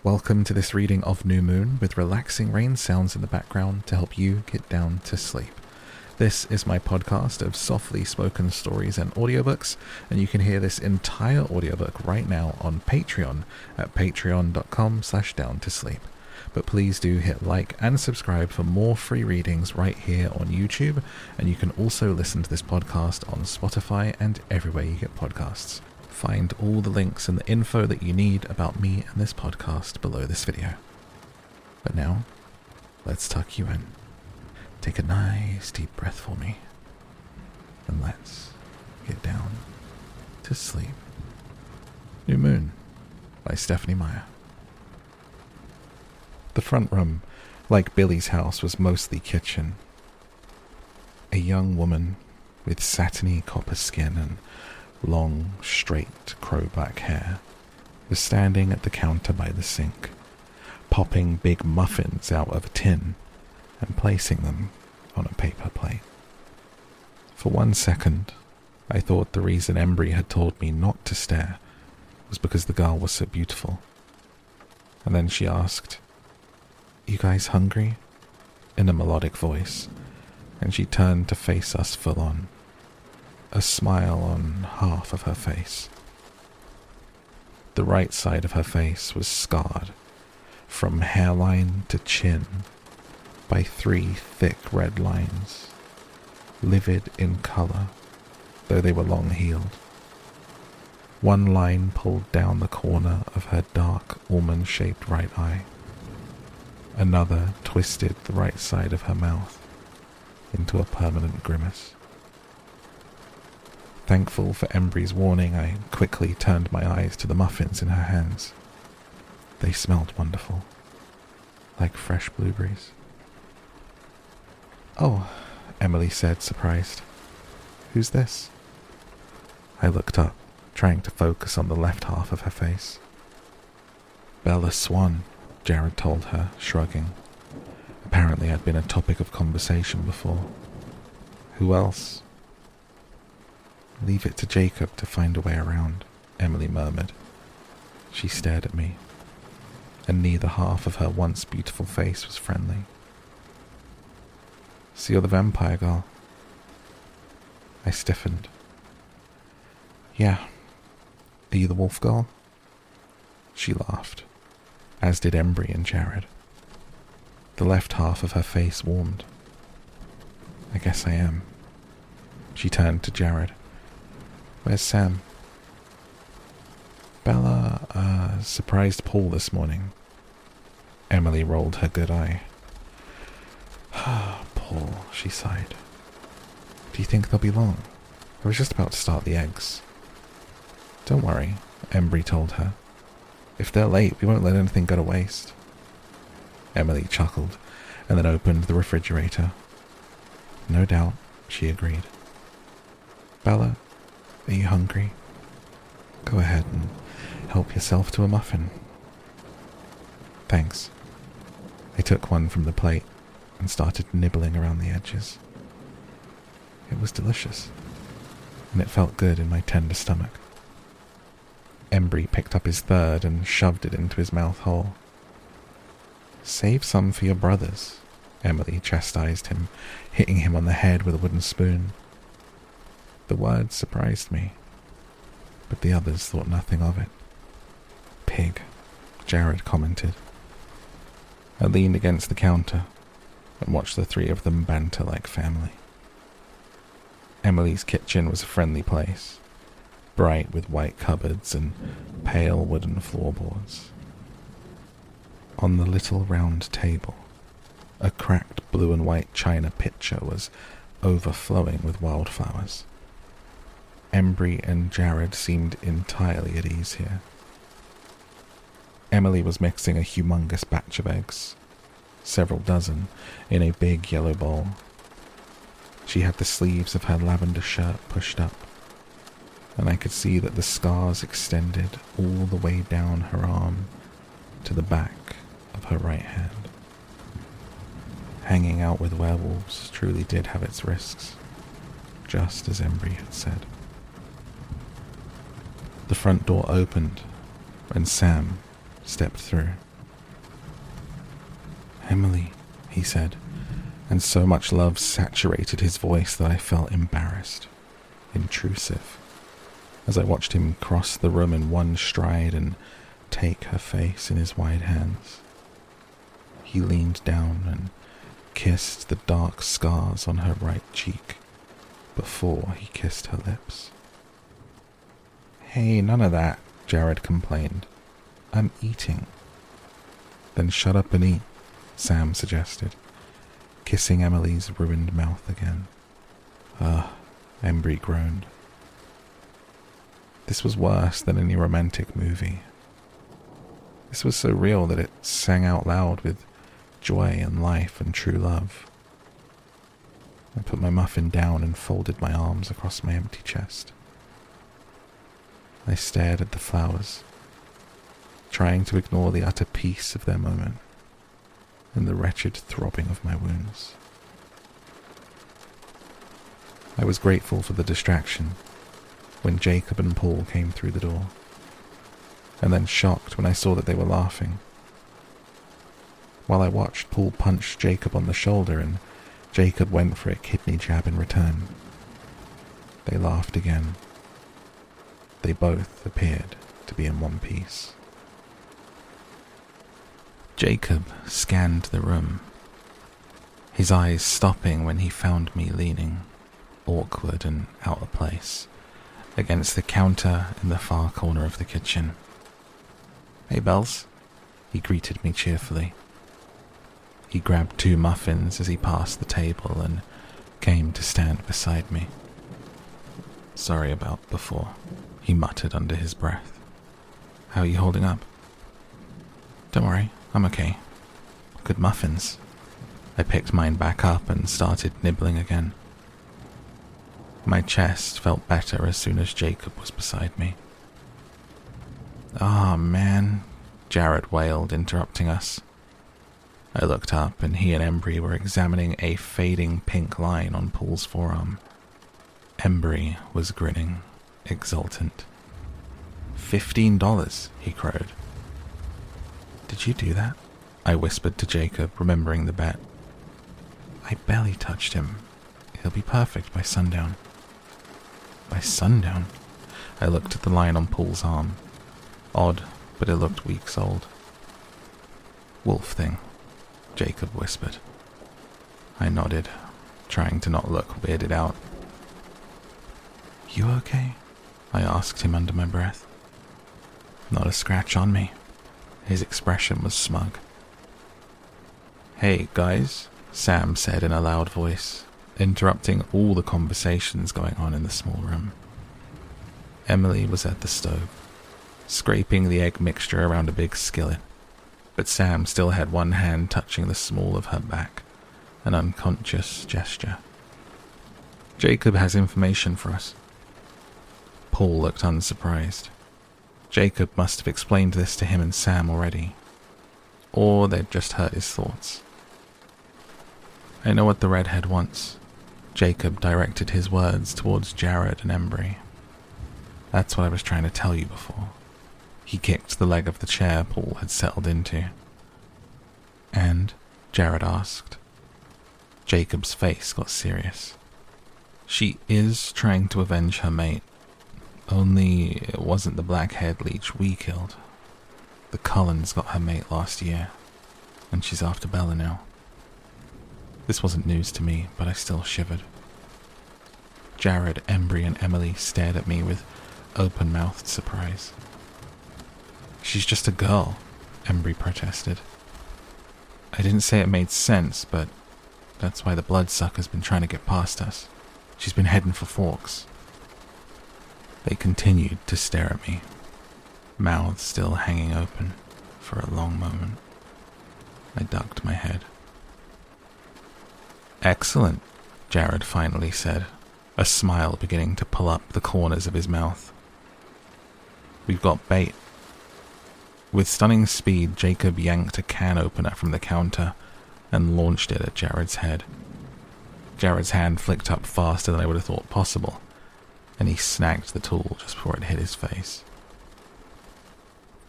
Welcome to this reading of New Moon with relaxing rain sounds in the background to help you get down to sleep. This is my podcast of softly spoken stories and audiobooks, and you can hear this entire audiobook right now on Patreon at patreon.com/downtosleep. But please do hit like and subscribe for more free readings right here on YouTube, and you can also listen to this podcast on Spotify and everywhere you get podcasts. Find all the links and the info that you need about me and this podcast below this video. But now, let's tuck you in. Take a nice deep breath for me, and let's get down to sleep. New Moon by Stephanie Meyer. The front room, like Billy's house, was mostly kitchen. A young woman with satiny copper skin and long, straight, crow-black hair was standing at the counter by the sink, popping big muffins out of a tin and placing them on a paper plate. For 1 second, I thought the reason Embry had told me not to stare was because the girl was so beautiful. And then she asked, "You guys hungry?" in a melodic voice, and she turned to face us full on, a smile on half of her face. The right side of her face was scarred, from hairline to chin, by 3 thick red lines, livid in color, though they were long-heeled. One line pulled down the corner of her dark, almond-shaped right eye. Another twisted the right side of her mouth into a permanent grimace. Thankful for Embry's warning, I quickly turned my eyes to the muffins in her hands. They smelled wonderful, like fresh blueberries. "Oh," Emily said, surprised. "Who's this?" I looked up, trying to focus on the left half of her face. "Bella Swan," Jared told her, shrugging. Apparently I'd been a topic of conversation before. "Who else?" "Leave it to Jacob to find a way around," Emily murmured. She stared at me, and neither half of her once beautiful face was friendly. "So you're the vampire girl?" I stiffened. "Yeah. Are you the wolf girl?" She laughed, as did Embry and Jared. The left half of her face warmed. "I guess I am." She turned to Jared. "Where's Sam?" "Bella, surprised Paul this morning." Emily rolled her good eye. "Paul," she sighed. "Do you think they'll be long? I was just about to start the eggs." "Don't worry," Embry told her. "If they're late, we won't let anything go to waste." Emily chuckled and then opened the refrigerator. "No doubt," she agreed. "Bella, are you hungry? Go ahead and help yourself to a muffin." "Thanks." I took one from the plate and started nibbling around the edges. It was delicious, and it felt good in my tender stomach. Embry picked up his third and shoved it into his mouth hole. "Save some for your brothers," Emily chastised him, hitting him on the head with a wooden spoon. The words surprised me, but the others thought nothing of it. "Pig," Jared commented. I leaned against the counter and watched the 3 of them banter like family. Emily's kitchen was a friendly place, bright with white cupboards and pale wooden floorboards. On the little round table, a cracked blue and white china pitcher was overflowing with wildflowers. Embry and Jared seemed entirely at ease here. Emily was mixing a humongous batch of eggs, several dozen, in a big yellow bowl. She had the sleeves of her lavender shirt pushed up, and I could see that the scars extended all the way down her arm to the back of her right hand. Hanging out with werewolves truly did have its risks, just as Embry had said. The front door opened, and Sam stepped through. "Emily," he said, and so much love saturated his voice that I felt embarrassed, intrusive, as I watched him cross the room in one stride and take her face in his wide hands. He leaned down and kissed the dark scars on her right cheek before he kissed her lips. "Hey, none of that," Jared complained. "I'm eating." "Then shut up and eat," Sam suggested, kissing Emily's ruined mouth again. "Ugh," Embry groaned. This was worse than any romantic movie. This was so real that it sang out loud with joy and life and true love. I put my muffin down and folded my arms across my empty chest. I stared at the flowers, trying to ignore the utter peace of their moment and the wretched throbbing of my wounds. I was grateful for the distraction when Jacob and Paul came through the door, and then shocked when I saw that they were laughing. While I watched, Paul punched Jacob on the shoulder and Jacob went for a kidney jab in return. They laughed again. They both appeared to be in one piece. Jacob scanned the room, his eyes stopping when he found me leaning, awkward and out of place, against the counter in the far corner of the kitchen. "Hey, Bells," he greeted me cheerfully. He grabbed 2 muffins as he passed the table and came to stand beside me. "Sorry about before," he muttered under his breath. "How are you holding up?" "Don't worry, I'm okay. Good muffins." I picked mine back up and started nibbling again. My chest felt better as soon as Jacob was beside me. "Ah, man," Jared wailed, interrupting us. I looked up and he and Embry were examining a fading pink line on Paul's forearm. Embry was grinning, exultant. $15, he crowed. "Did you do that?" I whispered to Jacob, remembering the bet. "I barely touched him. He'll be perfect by sundown." "By sundown?" I looked at the line on Paul's arm. Odd, but it looked weeks old. "Wolf thing," Jacob whispered. I nodded, trying to not look weirded out. "You okay?" I asked him under my breath. "Not a scratch on me." His expression was smug. "Hey, guys," Sam said in a loud voice, interrupting all the conversations going on in the small room. Emily was at the stove, scraping the egg mixture around a big skillet, but Sam still had one hand touching the small of her back, an unconscious gesture. "Jacob has information for us." Paul looked unsurprised. Jacob must have explained this to him and Sam already, or they'd just heard his thoughts. "I know what the redhead wants." Jacob directed his words towards Jared and Embry. "That's what I was trying to tell you before." He kicked the leg of the chair Paul had settled into. "And?" Jared asked. Jacob's face got serious. "She is trying to avenge her mate. Only it wasn't the black-haired leech we killed. The Cullens got her mate last year, and she's after Bella now." This wasn't news to me, but I still shivered. Jared, Embry, and Emily stared at me with open-mouthed surprise. "She's just a girl," Embry protested. "I didn't say it made sense, but that's why the bloodsucker's been trying to get past us. She's been heading for Forks." They continued to stare at me, mouths still hanging open, for a long moment. I ducked my head. "Excellent," Jared finally said, a smile beginning to pull up the corners of his mouth. "We've got bait." With stunning speed, Jacob yanked a can opener from the counter and launched it at Jared's head. Jared's hand flicked up faster than I would have thought possible, and he snagged the tool just before it hit his face.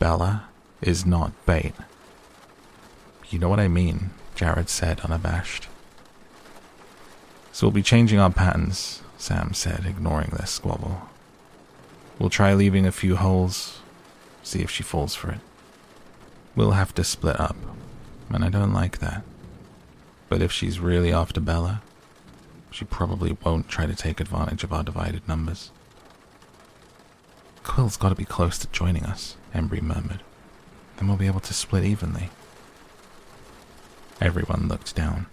"Bella is not bait." "You know what I mean," Jared said, unabashed. So we'll be changing our patterns, Sam said, ignoring their squabble. We'll try leaving a few holes, see if she falls for it. We'll have to split up, and I don't like that. But if she's really after Bella, she probably won't try to take advantage of our divided numbers. Quill's got to be close to joining us, Embry murmured. Then we'll be able to split evenly. Everyone looked down.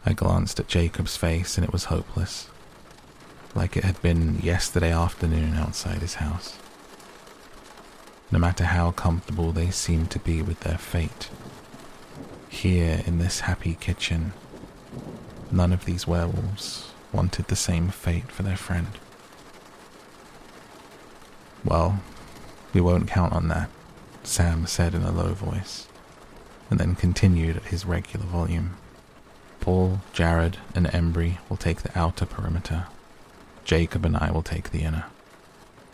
I glanced at Jacob's face and it was hopeless, like it had been yesterday afternoon outside his house. No matter how comfortable they seemed to be with their fate, here in this happy kitchen, none of these werewolves wanted the same fate for their friend. Well, we won't count on that, Sam said in a low voice, and then continued at his regular volume. Paul, Jared, and Embry will take the outer perimeter. Jacob and I will take the inner.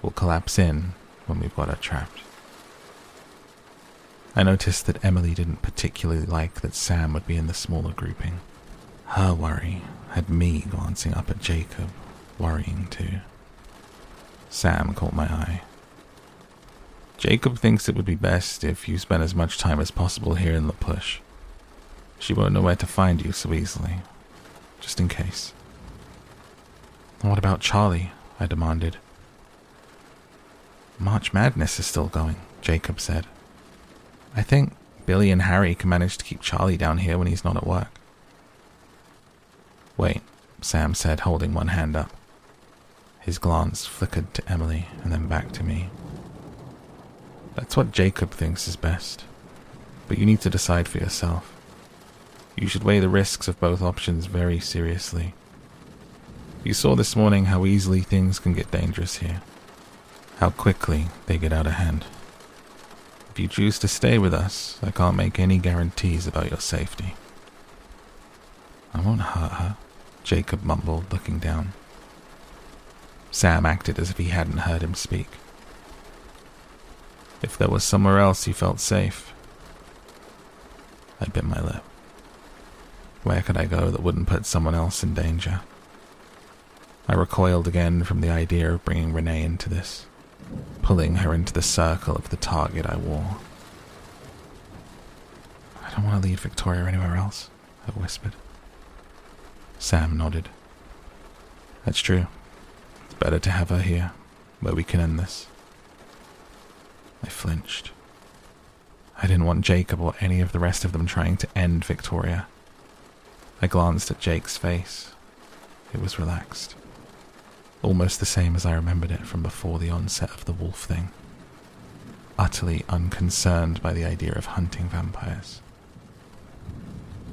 We'll collapse in when we've got her trapped. I noticed that Emily didn't particularly like that Sam would be in the smaller grouping. Her worry had me glancing up at Jacob, worrying too. Sam caught my eye. Jacob thinks it would be best if you spend as much time as possible here in the push. She won't know where to find you so easily, just in case. What about Charlie? I demanded. March Madness is still going, Jacob said. I think Billy and Harry can manage to keep Charlie down here when he's not at work. Wait, Sam said, holding one hand up. His glance flickered to Emily and then back to me. That's what Jacob thinks is best, but you need to decide for yourself. You should weigh the risks of both options very seriously. You saw this morning how easily things can get dangerous here, how quickly they get out of hand. If you choose to stay with us, I can't make any guarantees about your safety. I won't hurt her, Jacob mumbled, looking down. Sam acted as if he hadn't heard him speak. If there was somewhere else you felt safe. I bit my lip. Where could I go that wouldn't put someone else in danger? I recoiled again from the idea of bringing Renee into this, pulling her into the circle of the target I wore. I don't want to lead Victoria anywhere else, I whispered. Sam nodded. That's true. It's better to have her here, where we can end this. I flinched. I didn't want Jacob or any of the rest of them trying to end Victoria. I glanced at Jake's face. It was relaxed. Almost the same as I remembered it from before the onset of the wolf thing. Utterly unconcerned by the idea of hunting vampires.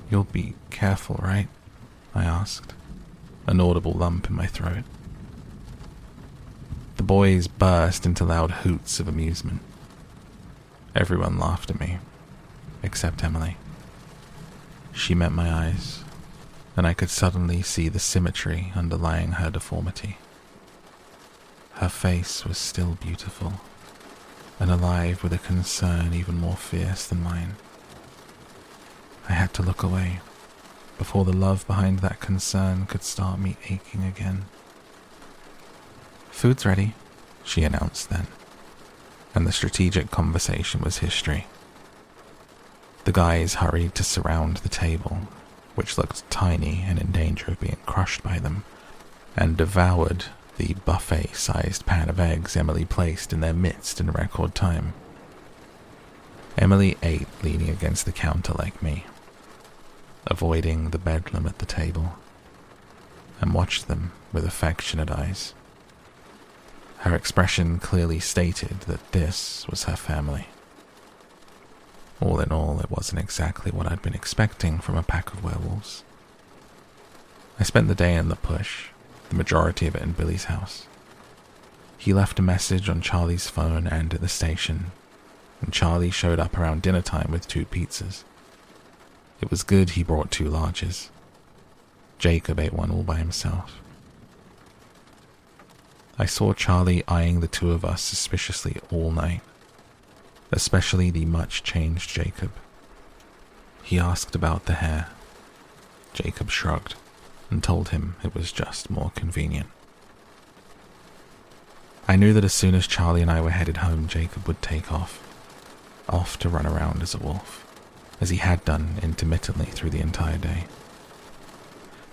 You'll be careful, right? I asked, an audible lump in my throat. The boys burst into loud hoots of amusement. Everyone laughed at me, except Emily. She met my eyes, and I could suddenly see the symmetry underlying her deformity. Her face was still beautiful, and alive with a concern even more fierce than mine. I had to look away, before the love behind that concern could start me aching again. Food's ready, she announced then, and the strategic conversation was history. The guys hurried to surround the table, which looked tiny and in danger of being crushed by them, and devoured the buffet-sized pan of eggs Emily placed in their midst in record time. Emily ate leaning against the counter like me, avoiding the bedlam at the table, and watched them with affectionate eyes. Her expression clearly stated that this was her family. All in all, it wasn't exactly what I'd been expecting from a pack of werewolves. I spent the day in the push, the majority of it in Billy's house. He left a message on Charlie's phone and at the station, and Charlie showed up around dinner time with 2 pizzas. It was good he brought 2 larges. Jacob ate one all by himself. I saw Charlie eyeing the 2 of us suspiciously all night, especially the much-changed Jacob. He asked about the hair. Jacob shrugged and told him it was just more convenient. I knew that as soon as Charlie and I were headed home, Jacob would take off to run around as a wolf, as he had done intermittently through the entire day.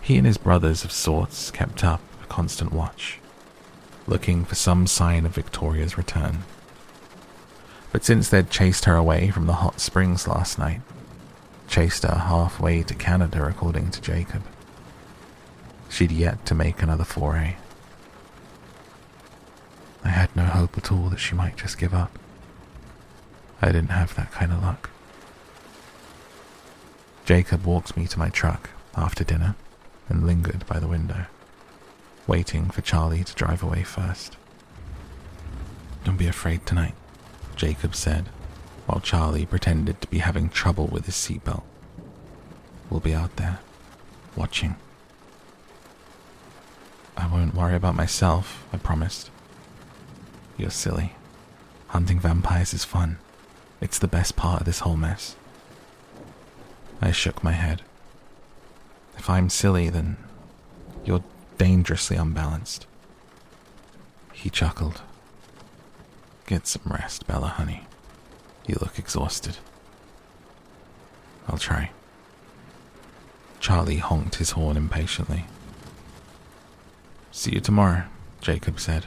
He and his brothers of sorts kept up a constant watch, looking for some sign of Victoria's return. But since they'd chased her away from the hot springs last night, chased her halfway to Canada according to Jacob, she'd yet to make another foray. I had no hope at all that she might just give up. I didn't have that kind of luck. Jacob walked me to my truck after dinner and lingered by the window, waiting for Charlie to drive away first. "Don't be afraid tonight," Jacob said, while Charlie pretended to be having trouble with his seatbelt. "We'll be out there, watching." "I won't worry about myself," I promised. "You're silly. Hunting vampires is fun. It's the best part of this whole mess." I shook my head. "If I'm silly, then you're dangerously unbalanced." He chuckled. "Get some rest, Bella, honey. You look exhausted." "I'll try." Charlie honked his horn impatiently. "See you tomorrow," Jacob said.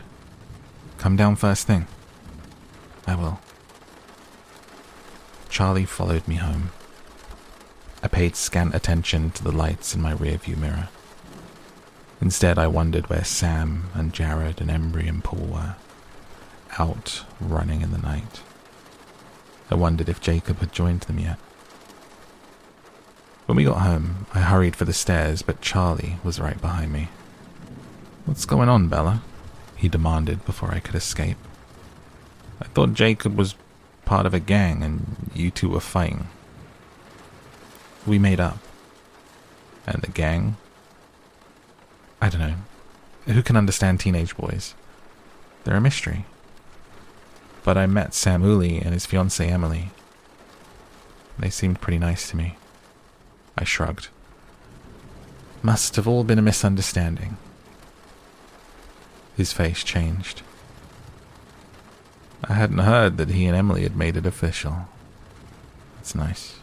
"Come down first thing." "I will." Charlie followed me home. I paid scant attention to the lights in my rearview mirror. Instead, I wondered where Sam and Jared and Embry and Paul were, out running in the night. I wondered if Jacob had joined them yet. When we got home, I hurried for the stairs, but Charlie was right behind me. "What's going on, Bella?" he demanded before I could escape. "I thought Jacob was part of a gang and you two were fighting." "We made up." "And the gang?" "I don't know. Who can understand teenage boys? They're a mystery. But I met Sam Uli and his fiancée Emily. They seemed pretty nice to me." I shrugged. "Must have all been a misunderstanding." His face changed. "I hadn't heard that he and Emily had made it official. That's nice.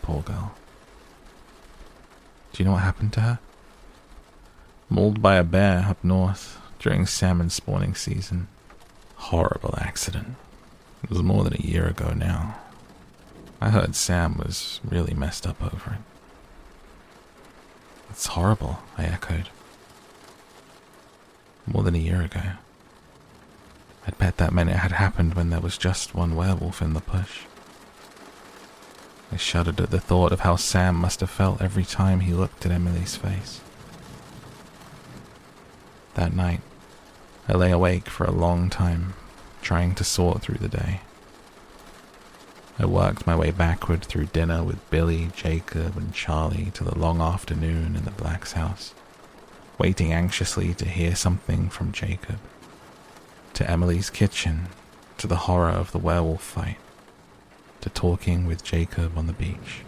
Poor girl." "Do you know what happened to her?" "Mauled by a bear up north during salmon spawning season. Horrible accident. It was more than a year ago now. I heard Sam was really messed up over it." "It's horrible," I echoed. "More than a year ago. I'd bet that meant it had happened when there was just one werewolf in the push." I shuddered at the thought of how Sam must have felt every time he looked at Emily's face. That night, I lay awake for a long time, trying to sort through the day. I worked my way backward through dinner with Billy, Jacob, and Charlie to the long afternoon in the Black's house, waiting anxiously to hear something from Jacob, to Emily's kitchen, to the horror of the werewolf fight, to talking with Jacob on the beach.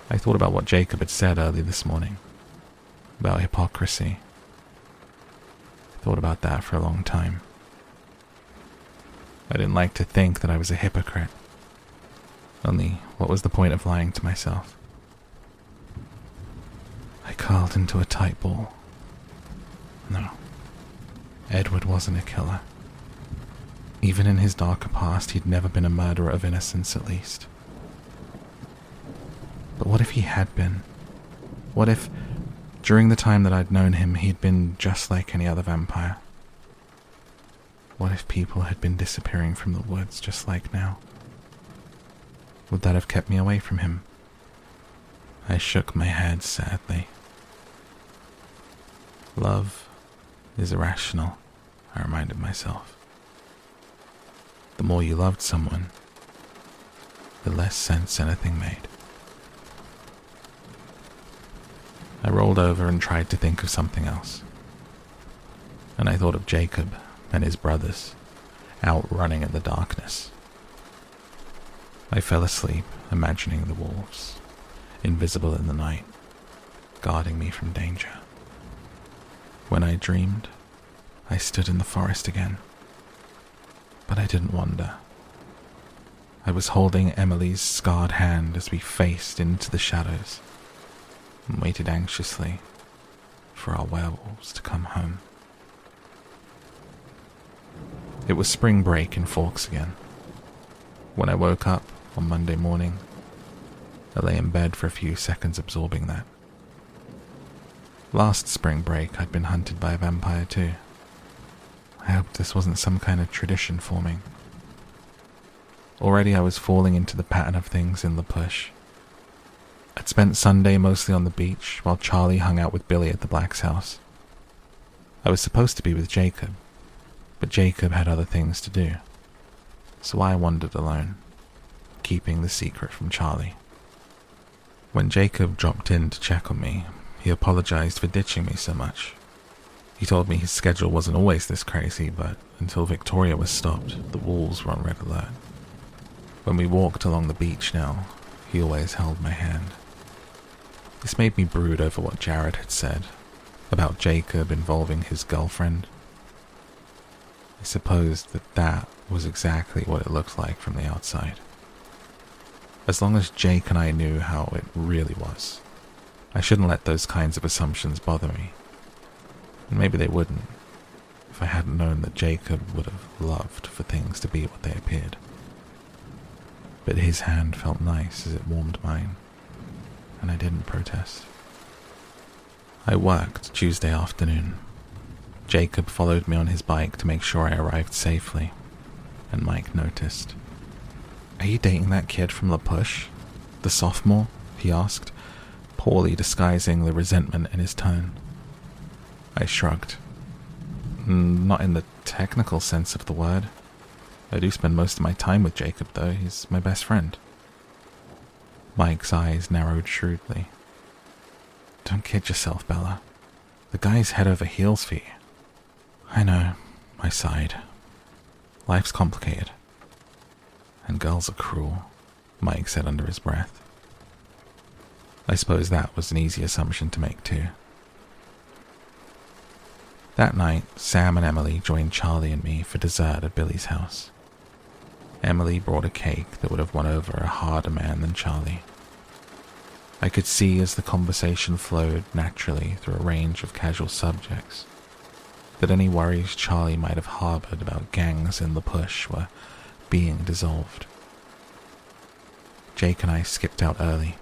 I thought about what Jacob had said early this morning, about hypocrisy. I thought about that for a long time. I didn't like to think that I was a hypocrite. Only, what was the point of lying to myself? I curled into a tight ball. No, Edward wasn't a killer. Even in his darker past, he'd never been a murderer of innocence, at least. But what if he had been? What if, during the time that I'd known him, he'd been just like any other vampire? What if people had been disappearing from the woods just like now? Would that have kept me away from him? I shook my head sadly. Love is irrational, I reminded myself. The more you loved someone, the less sense anything made. I rolled over and tried to think of something else. And I thought of Jacob and his brothers, out running in the darkness. I fell asleep, imagining the wolves, invisible in the night, guarding me from danger. When I dreamed, I stood in the forest again. But I didn't wander. I was holding Emily's scarred hand as we faced into the shadows and waited anxiously for our werewolves to come home. It was spring break in Forks again. When I woke up on Monday morning, I lay in bed for a few seconds absorbing that. Last spring break, I'd been hunted by a vampire too. I hoped this wasn't some kind of tradition forming. Already I was falling into the pattern of things in the push. I'd spent Sunday mostly on the beach, while Charlie hung out with Billy at the Black's house. I was supposed to be with Jacob, but Jacob had other things to do, so I wandered alone, keeping the secret from Charlie. When Jacob dropped in to check on me, he apologized for ditching me so much. He told me his schedule wasn't always this crazy, but until Victoria was stopped, the wolves were on red alert. When we walked along the beach now, he always held my hand. This made me brood over what Jared had said about Jacob involving his girlfriend. I supposed that was exactly what it looked like from the outside. As long as Jake and I knew how it really was, I shouldn't let those kinds of assumptions bother me. And maybe they wouldn't, if I hadn't known that Jacob would have loved for things to be what they appeared. But his hand felt nice as it warmed mine, and I didn't protest. I worked Tuesday afternoon. Jacob followed me on his bike to make sure I arrived safely, and Mike noticed. "Are you dating that kid from La Push? The sophomore?" he asked, poorly disguising the resentment in his tone. I shrugged. Not in the technical sense of the word. I do spend most of my time with Jacob, though. He's my best friend. Mike's eyes narrowed shrewdly. "Don't kid yourself, Bella. The guy's head over heels for you." "I know," I sighed. "Life's complicated. And girls are cruel," Mike said under his breath. I suppose that was an easy assumption to make too. That night, Sam and Emily joined Charlie and me for dessert at Billy's house. Emily brought a cake that would have won over a harder man than Charlie. I could see as the conversation flowed naturally through a range of casual subjects that any worries Charlie might have harbored about gangs in the push were being dissolved. Jake and I skipped out early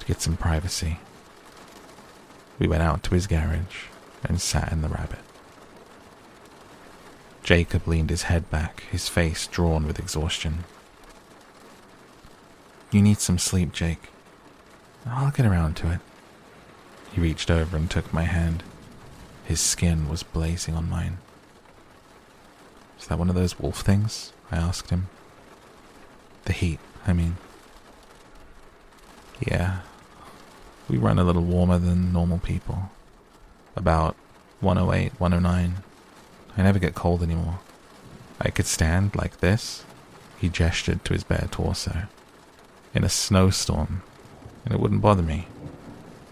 to get some privacy. We went out to his garage and sat in the Rabbit. Jacob leaned his head back, his face drawn with exhaustion. "You need some sleep, Jake. I'll get around to it." He reached over and took my hand. His skin was blazing on mine. "Is that one of those wolf things?" I asked him. "The heat, I mean." "Yeah, we run a little warmer than normal people. About 108, 109. I never get cold anymore. I could stand like this," he gestured to his bare torso, "in a snowstorm, and it wouldn't bother me.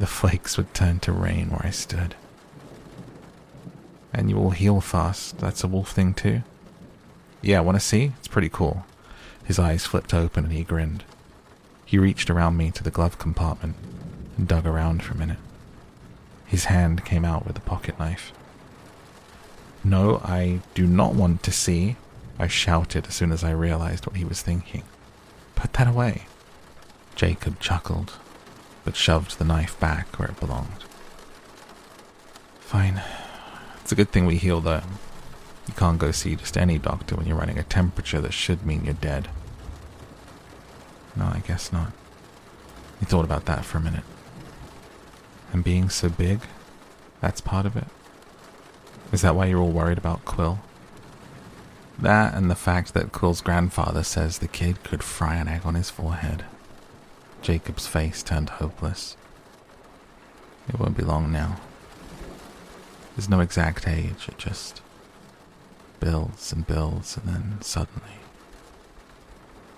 The flakes would turn to rain where I stood." "And you will heal fast. That's a wolf thing too?" "Yeah, want to see? It's pretty cool." His eyes flipped open and he grinned. He reached around me to the glove compartment and dug around for a minute. His hand came out with a pocket knife. "No, I do not want to see," I shouted as soon as I realized what he was thinking. "Put that away." Jacob chuckled, but shoved the knife back where it belonged. "Fine. It's a good thing we heal, though. You can't go see just any doctor when you're running a temperature that should mean you're dead." "No, I guess not." He thought about that for a minute. "And being so big, that's part of it? Is that why you're all worried about Quill?" "That and the fact that Quill's grandfather says the kid could fry an egg on his forehead." Jacob's face turned hopeless. "It won't be long now. There's no exact age, it just builds and builds, and then suddenly..."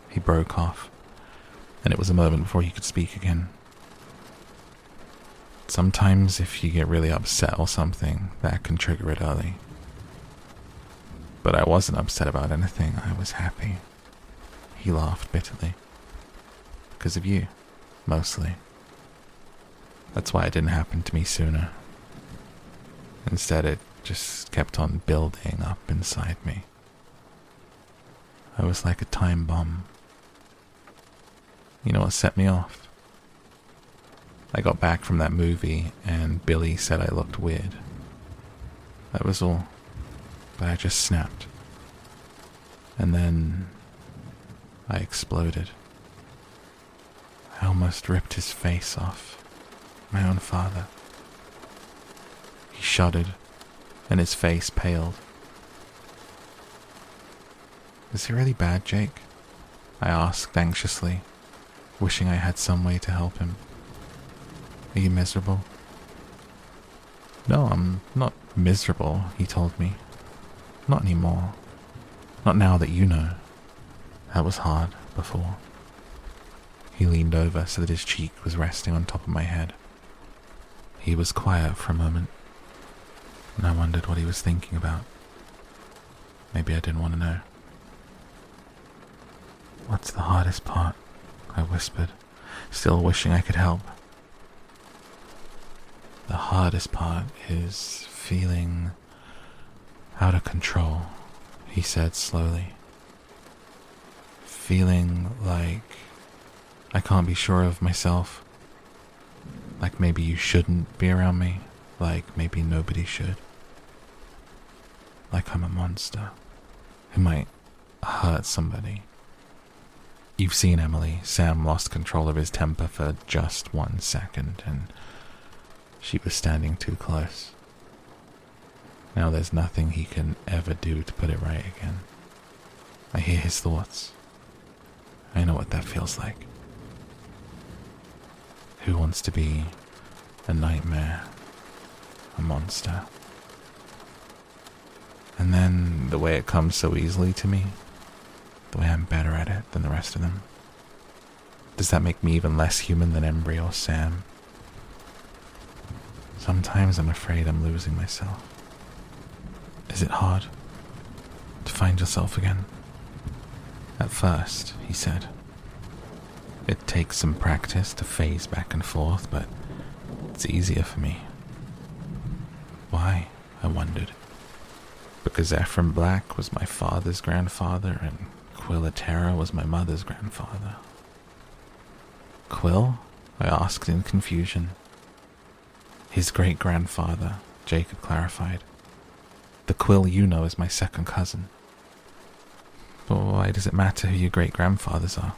He broke off, and it was a moment before he could speak again. Sometimes if you get really upset or something, that can trigger it early. But I wasn't upset about anything, I was happy. He laughed bitterly. Because of you, mostly. That's why it didn't happen to me sooner. Instead, it just kept on building up inside me. I was like a time bomb. You know what set me off? I got back from that movie and Billy said I looked weird. That was all. But I just snapped. And then I exploded. I almost ripped his face off. My own father. He shuddered, and his face paled. Is he really bad, Jake? I asked anxiously, wishing I had some way to help him. Are you miserable? No, I'm not miserable, he told me. Not anymore. Not now that you know. That was hard before. He leaned over so that his cheek was resting on top of my head. He was quiet for a moment, and I wondered what he was thinking about. Maybe I didn't want to know. What's the hardest part? I whispered, still wishing I could help. The hardest part is feeling out of control, he said slowly. Feeling like I can't be sure of myself. Like maybe you shouldn't be around me. Like maybe nobody should. Like I'm a monster who might hurt somebody. You've seen Emily. Sam lost control of his temper for just 1 second, and she was standing too close. Now there's nothing he can ever do to put it right again. I hear his thoughts. I know what that feels like. Who wants to be a nightmare, a monster? And then the way it comes so easily to me, the way I'm better at it than the rest of them. Does that make me even less human than Embry or Sam? Sometimes I'm afraid I'm losing myself. Is it hard to find yourself again? At first, he said. It takes some practice to phase back and forth, but it's easier for me. Why? I wondered. Because Ephraim Black was my father's grandfather and Quillatera was my mother's grandfather. Quill? I asked in confusion. His great-grandfather, Jacob clarified. The Quill you know is my second cousin. But why does it matter who your great-grandfathers are?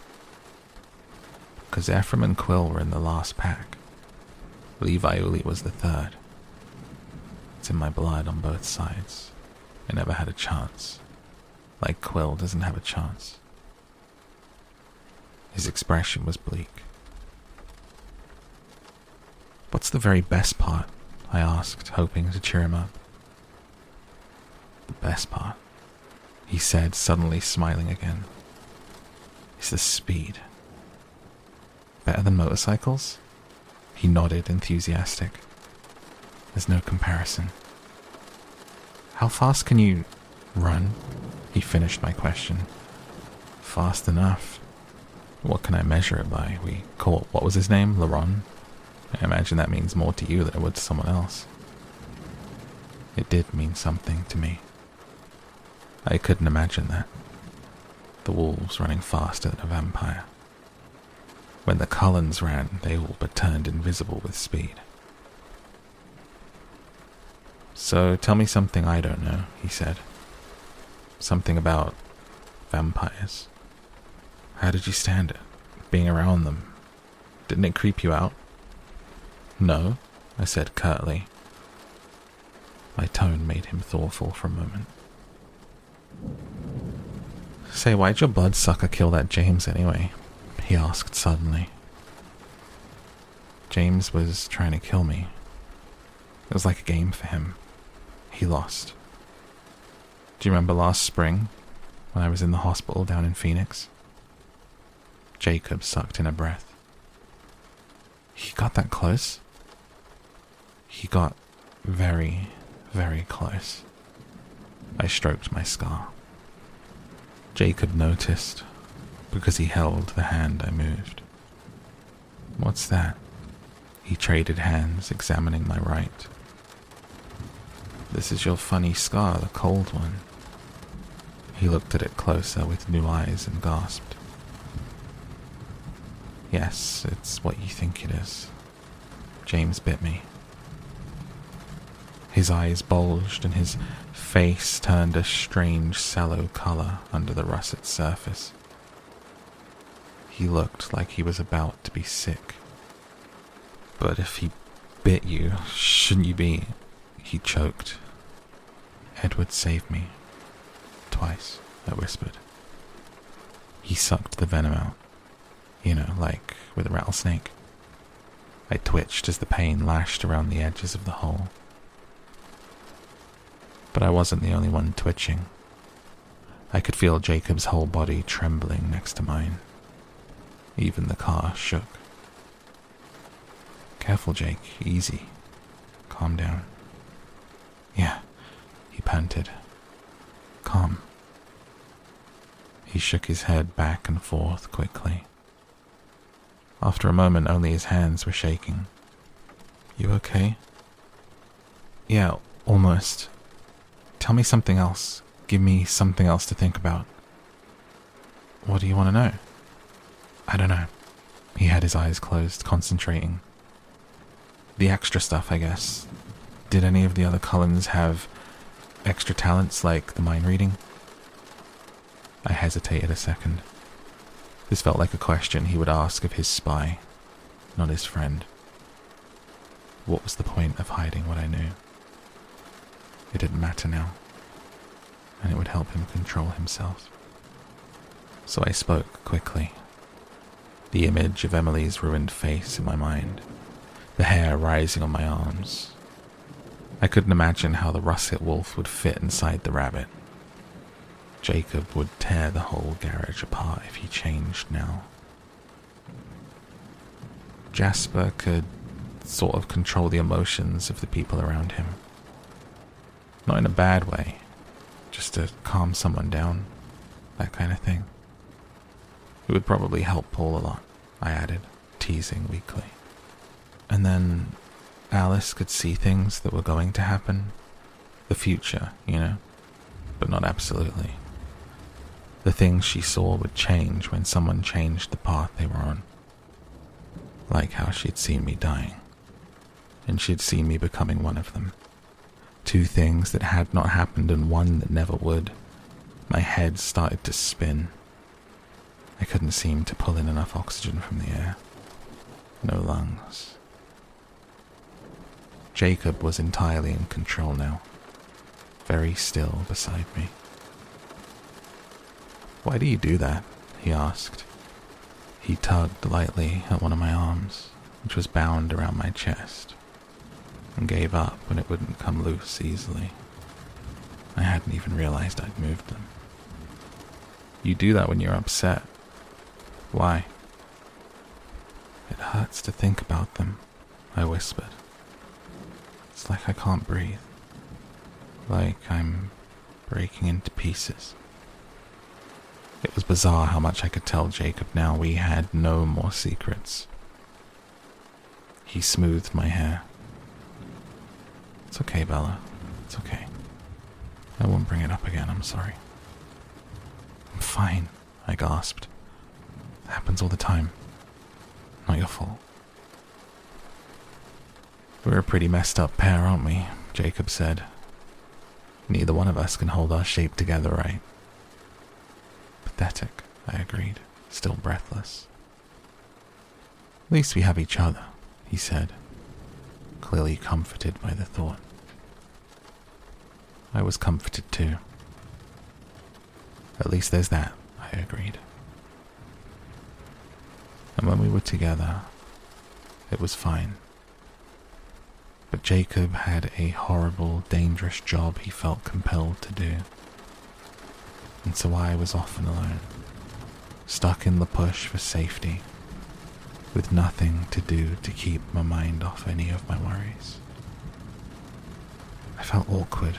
Because Ephraim and Quill were in the last pack. Levi Uli was the third. It's in my blood on both sides. I never had a chance. Like Quill doesn't have a chance. His expression was bleak. What's the very best part? I asked, hoping to cheer him up. The best part, he said, suddenly smiling again, is the speed. Better than motorcycles? He nodded, enthusiastic. There's no comparison. How fast can you run? He finished my question. Fast enough. What can I measure it by? We caught, what was his name? Laron? I imagine that means more to you than it would to someone else. It did mean something to me. I couldn't imagine that. The wolves running faster than a vampire. When the Cullens ran, they all but turned invisible with speed. So tell me something I don't know, he said. Something about vampires. How did you stand it, being around them? Didn't it creep you out? No, I said curtly. My tone made him thoughtful for a moment. Say, why'd your bloodsucker kill that James anyway? He asked suddenly. James was trying to kill me. It was like a game for him. He lost. Do you remember last spring, when I was in the hospital down in Phoenix? Jacob sucked in a breath. He got that close? He got very, very close. I stroked my scar. Jacob noticed, because he held the hand I moved. What's that? He traded hands, examining my right. This is your funny scar, the cold one. He looked at it closer with new eyes and gasped. Yes, it's what you think it is. James bit me. His eyes bulged and his face turned a strange sallow colour under the russet surface. He looked like he was about to be sick. But if he bit you, shouldn't you be... He choked. Edward saved me. Twice, I whispered. He sucked the venom out. You know, like with a rattlesnake. I twitched as the pain lashed around the edges of the hole. But I wasn't the only one twitching. I could feel Jacob's whole body trembling next to mine. Even the car shook. Careful, Jake. Easy. Calm down. Yeah, he panted. Calm. He shook his head back and forth quickly. After a moment, only his hands were shaking. You okay? Yeah, almost. Tell me something else. Give me something else to think about. What do you want to know? I don't know. He had his eyes closed, concentrating. The extra stuff, I guess. Did any of the other Cullens have extra talents like the mind reading? I hesitated a second. This felt like a question he would ask of his spy, not his friend. What was the point of hiding what I knew? It didn't matter now, and it would help him control himself. So I spoke quickly. The image of Emily's ruined face in my mind, the hair rising on my arms. I couldn't imagine how the russet wolf would fit inside the rabbit. Jacob would tear the whole garage apart if he changed now. Jasper could sort of control the emotions of the people around him. Not in a bad way, just to calm someone down, that kind of thing. It would probably help Paul a lot, I added, teasing weakly. And then Alice could see things that were going to happen. The future, you know, but not absolutely. The things she saw would change when someone changed the path they were on. Like how she'd seen me dying, and she'd seen me becoming one of them. Two things that had not happened and one that never would. My head started to spin. I couldn't seem to pull in enough oxygen from the air. No lungs. Jacob was entirely in control now, very still beside me. Why do you do that? He asked. He tugged lightly at one of my arms, which was bound around my chest, and gave up when it wouldn't come loose easily. I hadn't even realized I'd moved them. You do that when you're upset. Why? It hurts to think about them, I whispered. It's like I can't breathe. Like I'm breaking into pieces. It was bizarre how much I could tell Jacob now. We had no more secrets. He smoothed my hair. It's okay, Bella. It's okay. I won't bring it up again, I'm sorry. I'm fine, I gasped. It happens all the time. Not your fault. We're a pretty messed up pair, aren't we? Jacob said. Neither one of us can hold our shape together, right? Pathetic, I agreed, still breathless. At least we have each other, he said, clearly comforted by the thought. I was comforted too. At least there's that, I agreed. And when we were together, it was fine. But Jacob had a horrible, dangerous job he felt compelled to do. And so I was often alone, stuck in the push for safety, with nothing to do to keep my mind off any of my worries. I felt awkward,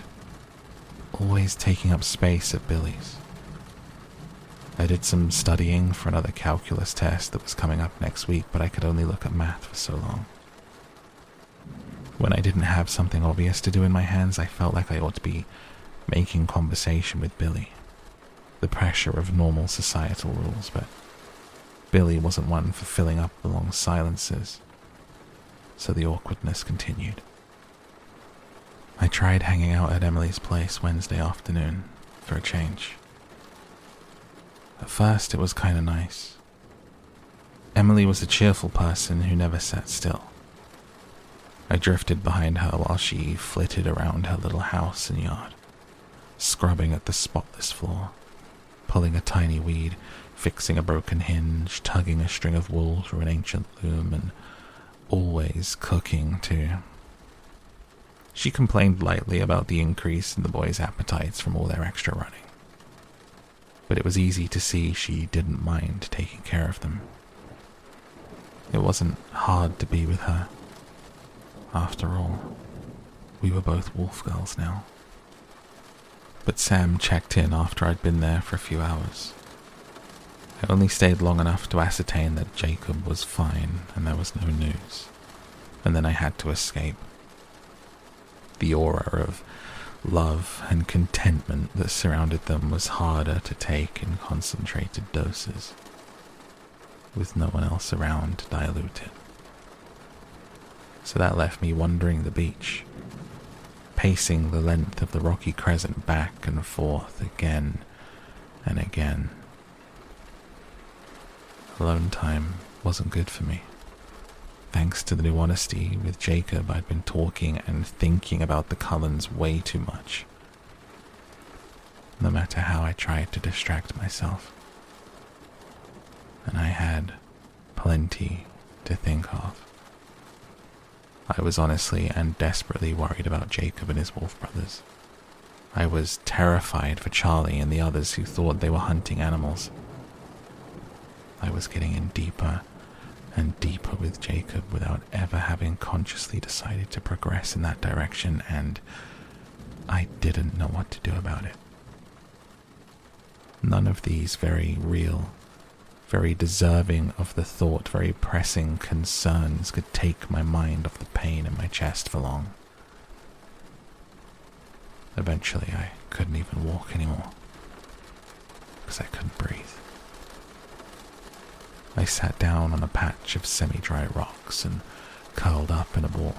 always taking up space at Billy's. I did some studying for another calculus test that was coming up next week, but I could only look at math for so long. When I didn't have something obvious to do in my hands, I felt like I ought to be making conversation with Billy. The pressure of normal societal rules, but Billy wasn't one for filling up the long silences, so the awkwardness continued. I tried hanging out at Emily's place Wednesday afternoon for a change. At first, it was kind of nice. Emily was a cheerful person who never sat still. I drifted behind her while she flitted around her little house and yard, scrubbing at the spotless floor, pulling a tiny weed, fixing a broken hinge, tugging a string of wool through an ancient loom, and always cooking too. She complained lightly about the increase in the boys' appetites from all their extra running, but it was easy to see she didn't mind taking care of them. It wasn't hard to be with her. After all, we were both wolf girls now. But Sam checked in after I'd been there for a few hours. I only stayed long enough to ascertain that Jacob was fine and there was no news, and then I had to escape. The aura of love and contentment that surrounded them was harder to take in concentrated doses, with no one else around to dilute it. So that left me wandering the beach, pacing the length of the rocky crescent back and forth again and again. Alone time wasn't good for me. Thanks to the new honesty with Jacob, I'd been talking and thinking about the Cullens way too much. No matter how I tried to distract myself. And I had plenty to think of. I was honestly and desperately worried about Jacob and his wolf brothers. I was terrified for Charlie and the others who thought they were hunting animals. I was getting in deeper and deeper with Jacob without ever having consciously decided to progress in that direction, and I didn't know what to do about it. None of these very real, very deserving of the thought, very pressing concerns could take my mind off the pain in my chest for long. Eventually, I couldn't even walk anymore, because I couldn't breathe. I sat down on a patch of semi-dry rocks and curled up in a ball.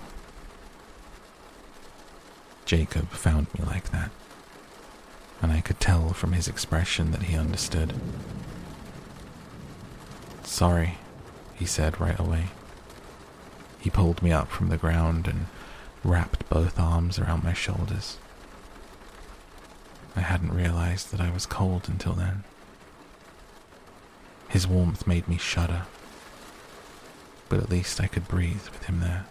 Jacob found me like that, and I could tell from his expression that he understood. "Sorry," he said right away. He pulled me up from the ground and wrapped both arms around my shoulders. I hadn't realized that I was cold until then. His warmth made me shudder, but at least I could breathe with him there.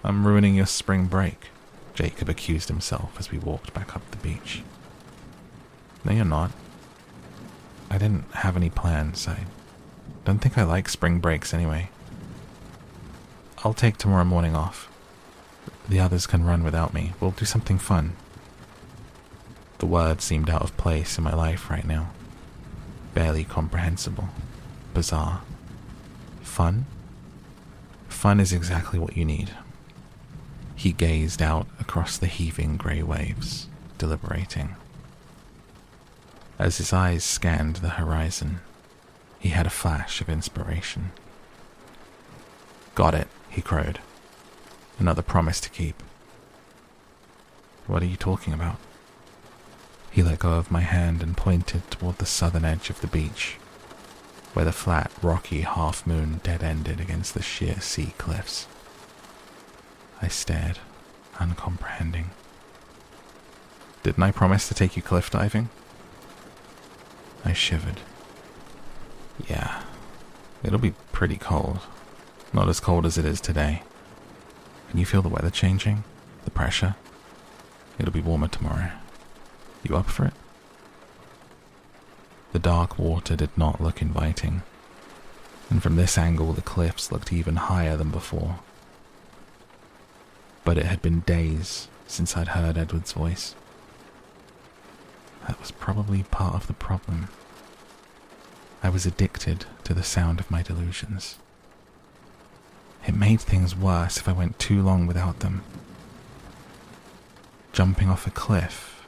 "I'm ruining your spring break," Jacob accused himself as we walked back up the beach. "No, you're not. I didn't have any plans. I don't think I like spring breaks anyway. I'll take tomorrow morning off. The others can run without me. We'll do something fun." The word seemed out of place in my life right now. Barely comprehensible. Bizarre. Fun? Fun is exactly what you need. He gazed out across the heaving grey waves, deliberating. As his eyes scanned the horizon, he had a flash of inspiration. "Got it," he crowed. "Another promise to keep." "What are you talking about?" He let go of my hand and pointed toward the southern edge of the beach, where the flat, rocky half-moon dead-ended against the sheer sea cliffs. I stared, uncomprehending. "Didn't I promise to take you cliff diving?" I shivered. "Yeah, it'll be pretty cold. Not as cold as it is today. Can you feel the weather changing? The pressure? It'll be warmer tomorrow. You up for it?" The dark water did not look inviting, and from this angle the cliffs looked even higher than before. But it had been days since I'd heard Edward's voice. That was probably part of the problem. I was addicted to the sound of my delusions. It made things worse if I went too long without them. Jumping off a cliff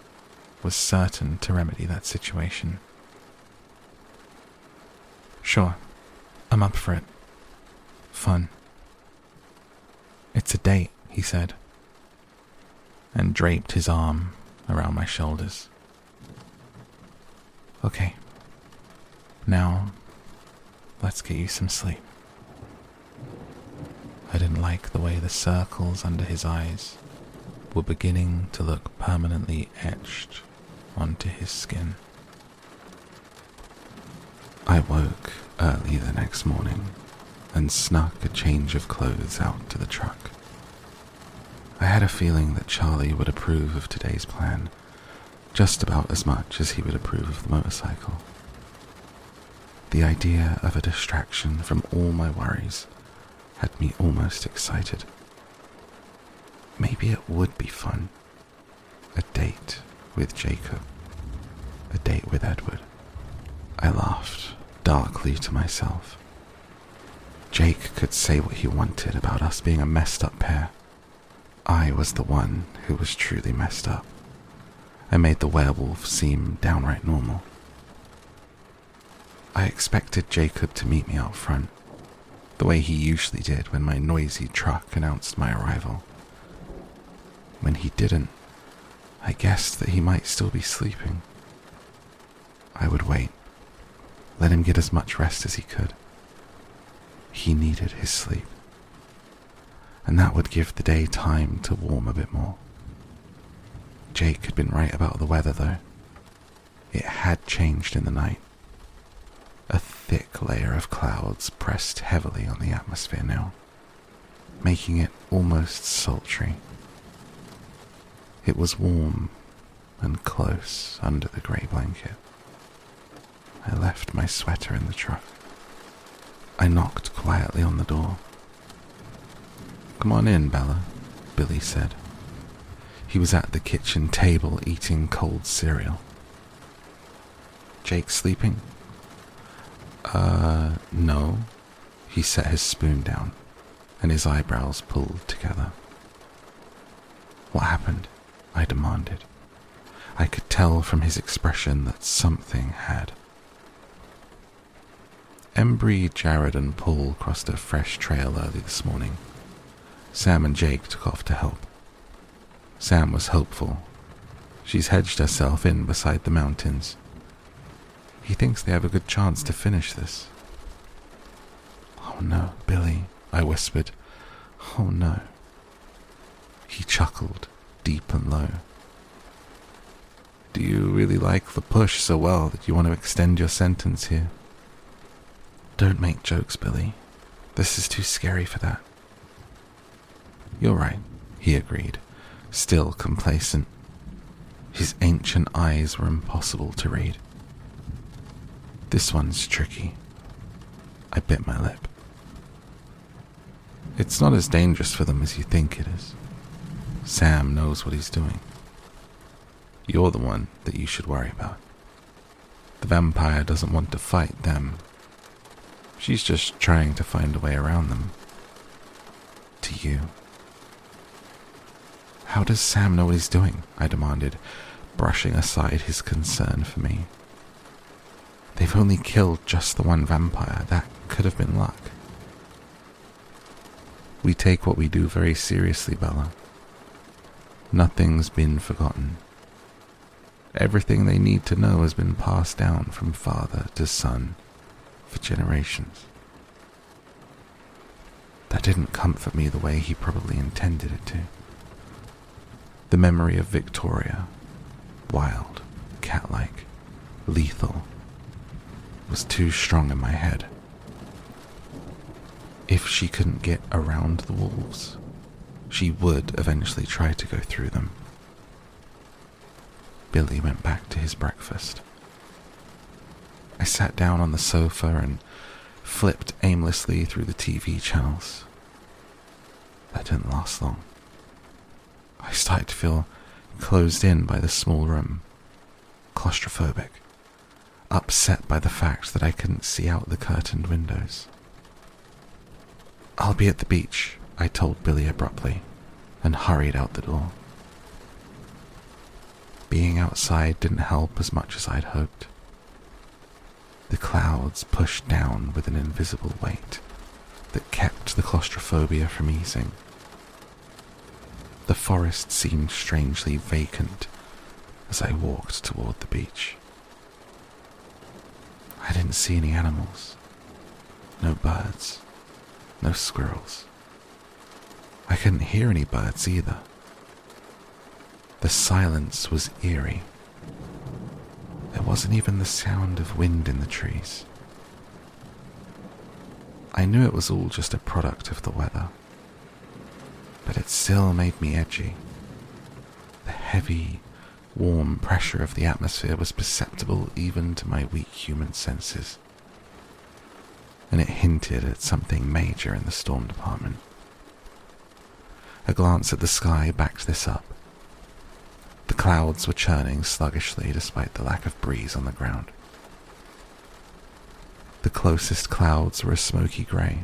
was certain to remedy that situation. Sure, I'm up for it. Fun. It's a date, he said, and draped his arm around my shoulders. Okay, now let's get you some sleep. I didn't like the way the circles under his eyes were beginning to look permanently etched onto his skin. I woke early the next morning and snuck a change of clothes out to the truck. I had a feeling that Charlie would approve of today's plan just about as much as he would approve of the motorcycle. The idea of a distraction from all my worries had me almost excited. Maybe it would be fun. A date with Jacob. A date with Edward. I laughed darkly to myself. Jake could say what he wanted about us being a messed up pair. I was the one who was truly messed up. I made the werewolf seem downright normal. I expected Jacob to meet me out front, the way he usually did when my noisy truck announced my arrival. When he didn't, I guessed that he might still be sleeping. I would wait, let him get as much rest as he could. He needed his sleep, and that would give the day time to warm a bit more. Jake had been right about the weather, though. It had changed in the night. A thick layer of clouds pressed heavily on the atmosphere now, making it almost sultry. It was warm and close under the grey blanket. I left my sweater in the truck. I knocked quietly on the door. "Come on in, Bella," Billy said. He was at the kitchen table eating cold cereal. "Jake sleeping?" No." He set his spoon down, and his eyebrows pulled together. "What happened?" I demanded. I could tell from his expression that something had. Embry, Jared, and Paul crossed a fresh trail early this morning. Sam and Jake took off to help. Sam was hopeful. She's hedged herself in beside the mountains. He thinks they have a good chance to finish this. "Oh no, Billy," I whispered. "Oh no." He chuckled, deep and low. "Do you really like the push so well that you want to extend your sentence here?" "Don't make jokes, Billy. This is too scary for that." "You're right," he agreed, still complacent. His ancient eyes were impossible to read. "This one's tricky." I bit my lip. "It's not as dangerous for them as you think it is. Sam knows what he's doing. You're the one that you should worry about. The vampire doesn't want to fight them. She's just trying to find a way around them. To you." "How does Sam know what he's doing?" I demanded, brushing aside his concern for me. "They've only killed just the one vampire. That could have been luck." "We take what we do very seriously, Bella. Nothing's been forgotten. Everything they need to know has been passed down from father to son for generations." That didn't comfort me the way he probably intended it to. The memory of Victoria, wild, cat-like, lethal, was too strong in my head. If she couldn't get around the wolves, she would eventually try to go through them. Billy went back to his breakfast. I sat down on the sofa and flipped aimlessly through the TV channels. That didn't last long. I started to feel closed in by the small room, claustrophobic, upset by the fact that I couldn't see out the curtained windows. "I'll be at the beach," I told Billy abruptly, and hurried out the door. Being outside didn't help as much as I'd hoped. The clouds pushed down with an invisible weight that kept the claustrophobia from easing. The forest seemed strangely vacant as I walked toward the beach. I didn't see any animals, no birds, no squirrels. I couldn't hear any birds either. The silence was eerie. There wasn't even the sound of wind in the trees. I knew it was all just a product of the weather, but it still made me edgy. The heavy, warm pressure of the atmosphere was perceptible even to my weak human senses, and it hinted at something major in the storm department. A glance at the sky backed this up. The clouds were churning sluggishly despite the lack of breeze on the ground. The closest clouds were a smoky grey,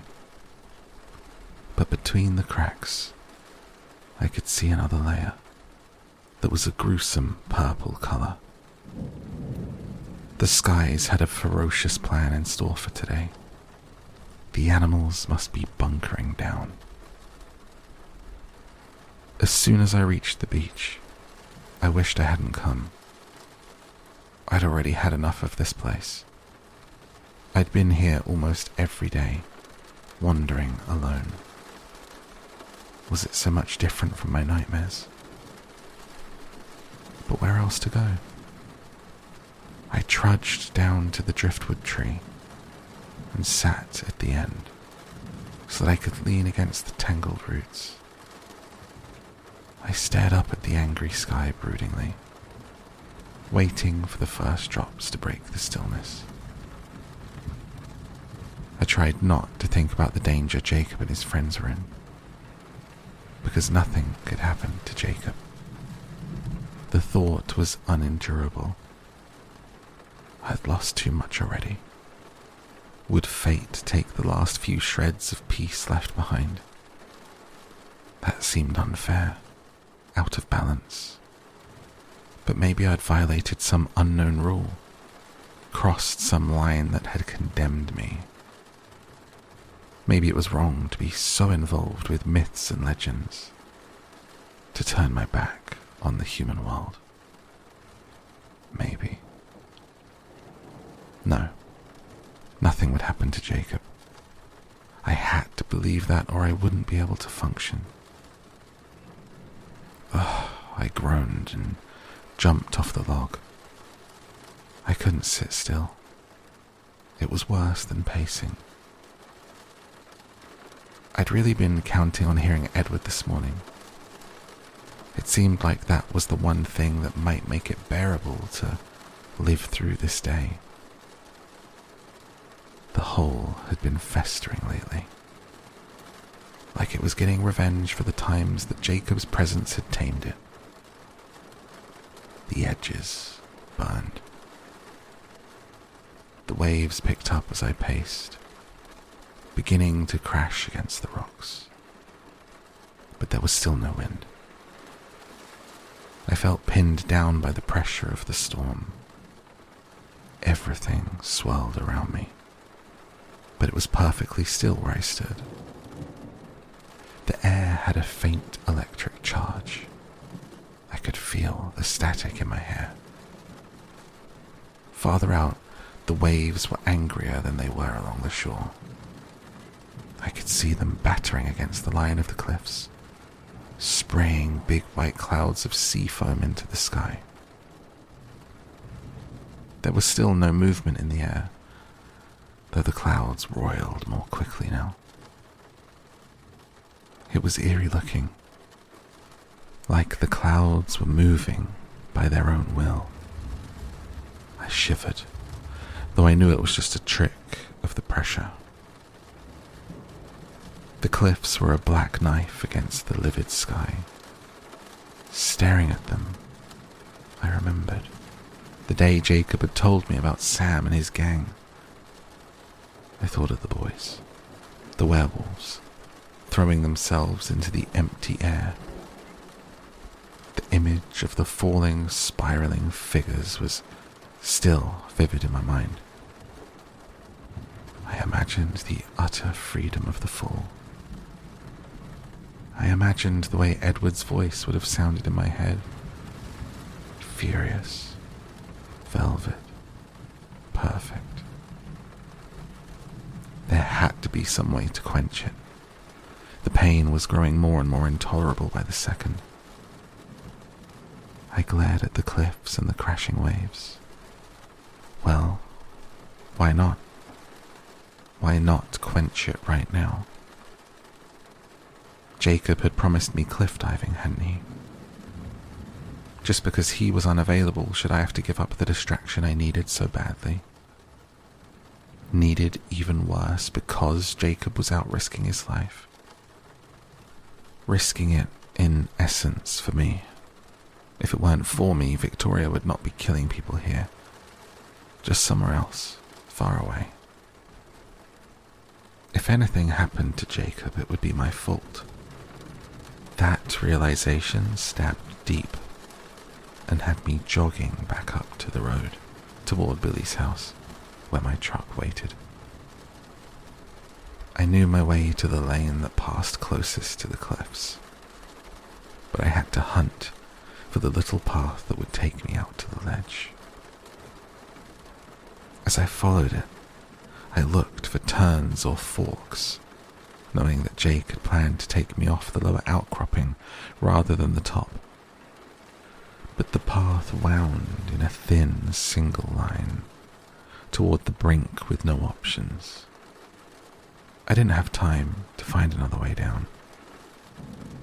but between the cracks I could see another layer that was a gruesome purple colour. The skies had a ferocious plan in store for today. The animals must be bunkering down. As soon as I reached the beach, I wished I hadn't come. I'd already had enough of this place. I'd been here almost every day, wandering alone. Was it so much different from my nightmares? But where else to go? I trudged down to the driftwood tree and sat at the end so that I could lean against the tangled roots. I stared up at the angry sky broodingly, waiting for the first drops to break the stillness. I tried not to think about the danger Jacob and his friends were in, because nothing could happen to Jacob. The thought was unendurable. I'd lost too much already. Would fate take the last few shreds of peace left behind? That seemed unfair, out of balance. But maybe I'd violated some unknown rule, crossed some line that had condemned me. Maybe it was wrong to be so involved with myths and legends, to turn my back on the human world. Maybe. No, nothing would happen to Jacob. I had to believe that or I wouldn't be able to function. I groaned and jumped off the log. I couldn't sit still. It was worse than pacing. I'd really been counting on hearing Edward this morning. It seemed like that was the one thing that might make it bearable to live through this day. The hole had been festering lately, like it was getting revenge for the times that Jacob's presence had tamed it. The edges burned. The waves picked up as I paced, beginning to crash against the rocks. But there was still no wind. I felt pinned down by the pressure of the storm. Everything swirled around me, but it was perfectly still where I stood. The air had a faint electric charge. I could feel the static in my hair. Farther out, the waves were angrier than they were along the shore. I could see them battering against the line of the cliffs, spraying big white clouds of sea foam into the sky. There was still no movement in the air, though the clouds roiled more quickly now. It was eerie looking, like the clouds were moving by their own will. I shivered, though I knew it was just a trick of the pressure. The cliffs were a black knife against the livid sky. Staring at them, I remembered the day Jacob had told me about Sam and his gang. I thought of the boys, the werewolves, throwing themselves into the empty air. The image of the falling, spiraling figures was still vivid in my mind. I imagined the utter freedom of the fall. I imagined the way Edward's voice would have sounded in my head. Furious, velvet, perfect. There had to be some way to quench it. The pain was growing more and more intolerable by the second. I glared at the cliffs and the crashing waves. Well, why not? Why not quench it right now? Jacob had promised me cliff diving, hadn't he? Just because he was unavailable, should I have to give up the distraction I needed so badly? Needed even worse because Jacob was out risking his life. Risking it, in essence, for me. If it weren't for me, Victoria would not be killing people here. Just somewhere else, far away. If anything happened to Jacob, it would be my fault. That realization stabbed deep and had me jogging back up to the road toward Billy's house, where my truck waited. I knew my way to the lane that passed closest to the cliffs, but I had to hunt for the little path that would take me out to the ledge. As I followed it, I looked for turns or forks, knowing that Jake had planned to take me off the lower outcropping rather than the top. But the path wound in a thin, single line toward the brink with no options. I didn't have time to find another way down.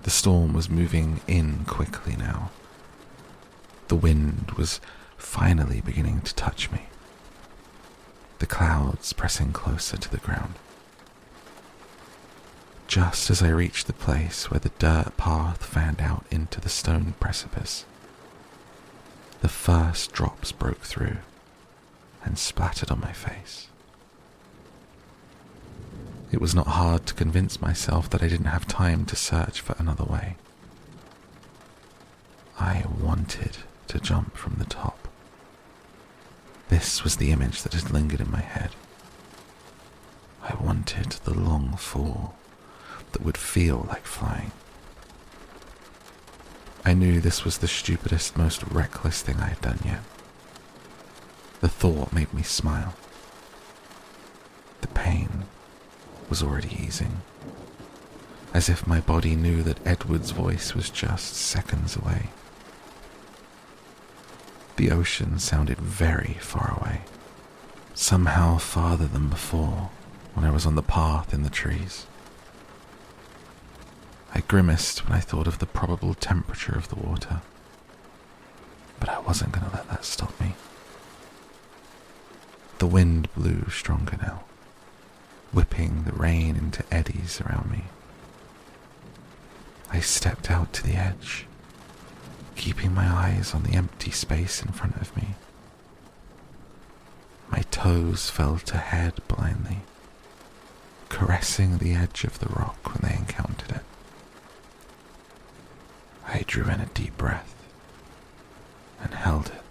The storm was moving in quickly now. The wind was finally beginning to touch me, the clouds pressing closer to the ground. Just as I reached the place where the dirt path fanned out into the stone precipice, the first drops broke through and splattered on my face. It was not hard to convince myself that I didn't have time to search for another way. I wanted to jump from the top. This was the image that had lingered in my head. I wanted the long fall that would feel like flying. I knew this was the stupidest, most reckless thing I had done yet. The thought made me smile. The pain was already easing, as if my body knew that Edward's voice was just seconds away. The ocean sounded very far away, somehow farther than before when I was on the path in the trees. I grimaced when I thought of the probable temperature of the water, but I wasn't going to let that stop me. The wind blew stronger now, whipping the rain into eddies around me. I stepped out to the edge, keeping my eyes on the empty space in front of me. My toes felt ahead blindly, caressing the edge of the rock when they encountered it. I drew in a deep breath and held it,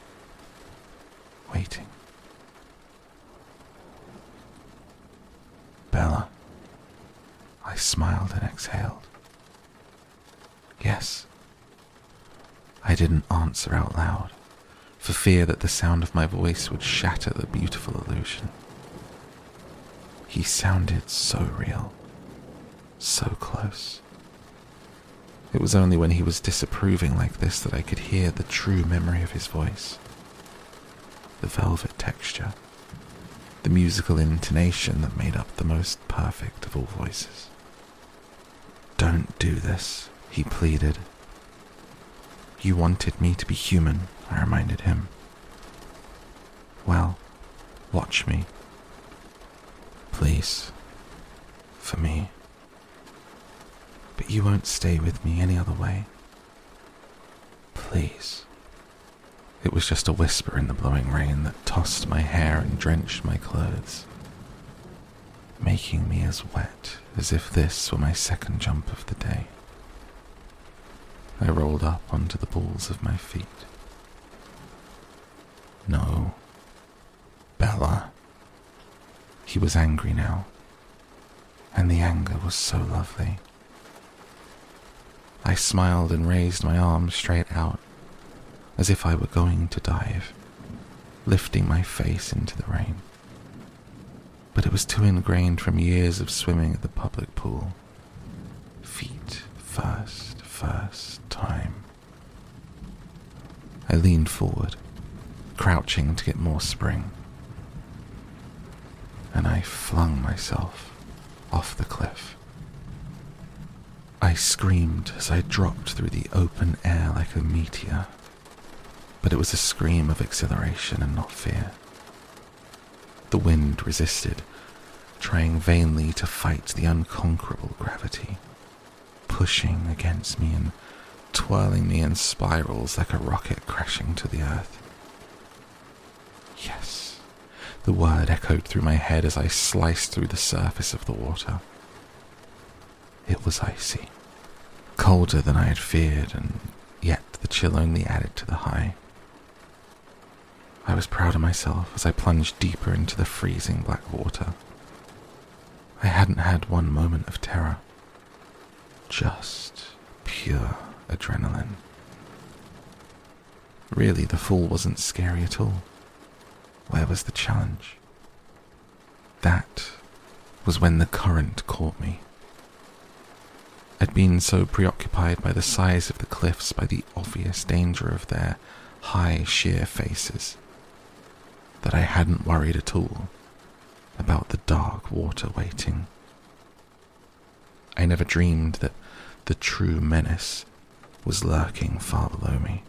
waiting. Bella, I smiled and exhaled. Yes. I didn't answer out loud, for fear that the sound of my voice would shatter the beautiful illusion. He sounded so real, so close. It was only when he was disapproving like this that I could hear the true memory of his voice. The velvet texture, the musical intonation that made up the most perfect of all voices. Don't do this, he pleaded. You wanted me to be human, I reminded him. Well, Watch me. Please. For me. But you won't stay with me any other way. Please. It was just a whisper in the blowing rain that tossed my hair and drenched my clothes, making me as wet as if this were my second jump of the day. I rolled up onto the balls of my feet. No. Bella. He was angry now, and the anger was so lovely. I smiled and raised my arms straight out, as if I were going to dive, lifting my face into the rain. But it was too ingrained from years of swimming at the public pool. Feet first time. I leaned forward, crouching to get more spring, and I flung myself off the cliff. I screamed as I dropped through the open air like a meteor, but it was a scream of exhilaration and not fear. The wind resisted, trying vainly to fight the unconquerable gravity, pushing against me and twirling me in spirals like a rocket crashing to the earth. Yes, the word echoed through my head as I sliced through the surface of the water. It was icy, colder than I had feared, and yet the chill only added to the high. I was proud of myself as I plunged deeper into the freezing black water. I hadn't had one moment of terror, just pure adrenaline. Really, the fall wasn't scary at all. Where was the challenge? That was when the current caught me. I'd been so preoccupied by the size of the cliffs, by the obvious danger of their high, sheer faces, that I hadn't worried at all about the dark water waiting. I never dreamed that the true menace was lurking far below me,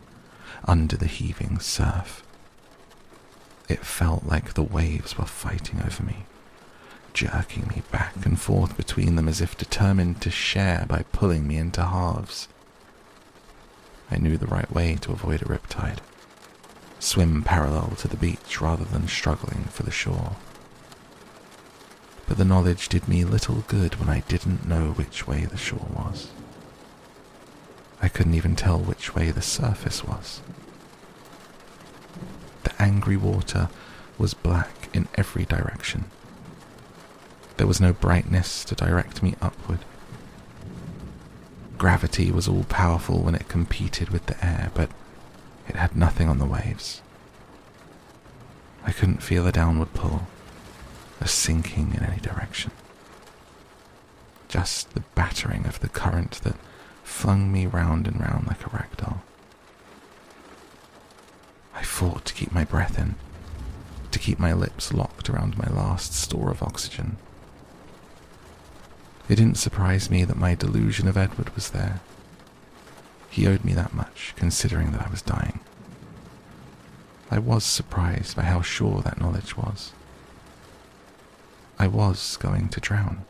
under the heaving surf. It felt like the waves were fighting over me, jerking me back and forth between them as if determined to share by pulling me into halves. I knew the right way to avoid a riptide. Swim parallel to the beach rather than struggling for the shore. But the knowledge did me little good when I didn't know which way the shore was. I couldn't even tell which way the surface was. The angry water was black in every direction. There was no brightness to direct me upward. Gravity was all-powerful when it competed with the air, but it had nothing on the waves. I couldn't feel a downward pull, a sinking in any direction. Just the battering of the current that flung me round and round like a rag doll. I fought to keep my breath in, to keep my lips locked around my last store of oxygen. It didn't surprise me that my delusion of Edward was there. He owed me that much, considering that I was dying. I was surprised by how sure that knowledge was. I was going to drown.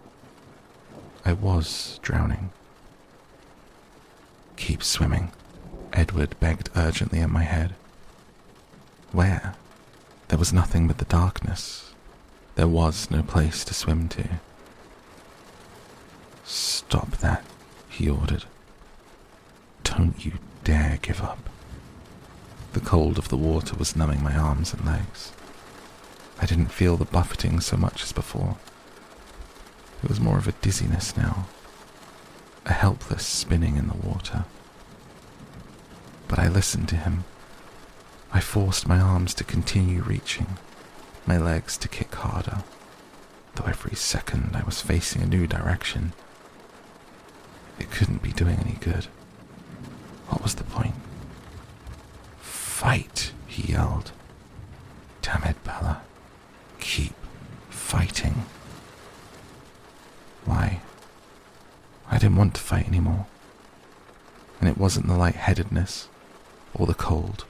I was drowning. Keep swimming, Edward begged urgently in my head. Where? There was nothing but the darkness. There was no place to swim to. Stop that, he ordered. Don't you dare give up. The cold of the water was numbing my arms and legs. I didn't feel the buffeting so much as before. It was more of a dizziness now, a helpless spinning in the water. But I listened to him. I forced my arms to continue reaching, my legs to kick harder, though every second I was facing a new direction. It couldn't be doing any good. What was the point? Fight, he yelled. Damn it, Bella. Keep fighting. Why? I didn't want to fight anymore. And it wasn't the lightheadedness or the cold.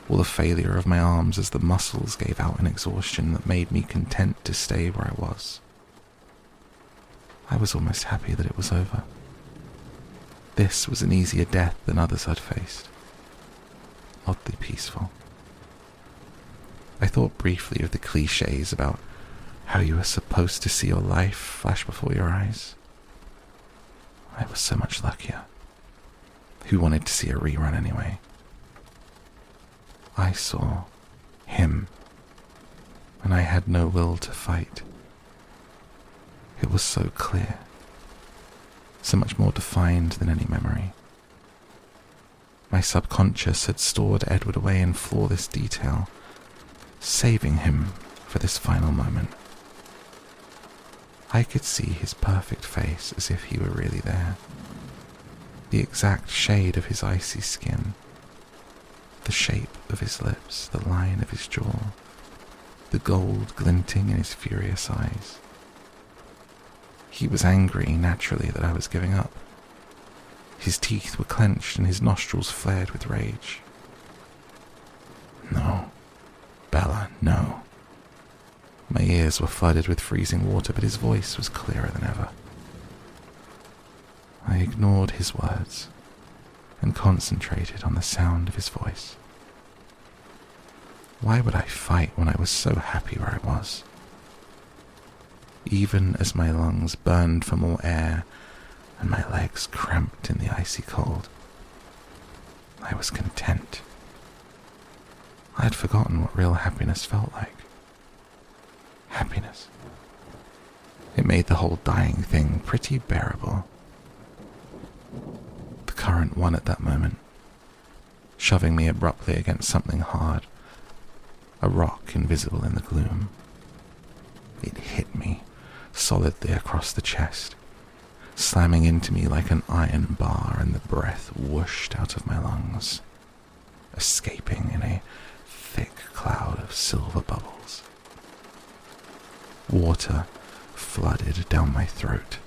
or the failure of my arms as the muscles gave out in exhaustion that made me content to stay where I was. I was almost happy that it was over. This was an easier death than others I'd faced. Oddly peaceful. I thought briefly of the cliches about how you were supposed to see your life flash before your eyes. I was so much luckier. Who wanted to see a rerun anyway? I saw him, and I had no will to fight. It was so clear, so much more defined than any memory. My subconscious had stored Edward away in flawless detail, saving him for this final moment. I could see his perfect face as if he were really there. The exact shade of his icy skin, the shape of his lips, the line of his jaw, the gold glinting in his furious eyes. He was angry, naturally, that I was giving up. His teeth were clenched and his nostrils flared with rage. No, Bella, no. My ears were flooded with freezing water, but his voice was clearer than ever. I ignored his words and concentrated on the sound of his voice. Why would I fight when I was so happy where I was? Even as my lungs burned for more air and my legs cramped in the icy cold, I was content. I had forgotten what real happiness felt like. Happiness. It made the whole dying thing pretty bearable. The current won at that moment, shoving me abruptly against something hard, a rock invisible in the gloom. It hit me solidly across the chest, slamming into me like an iron bar, and the breath whooshed out of my lungs, escaping in a thick cloud of silver bubbles. Water flooded down my throat,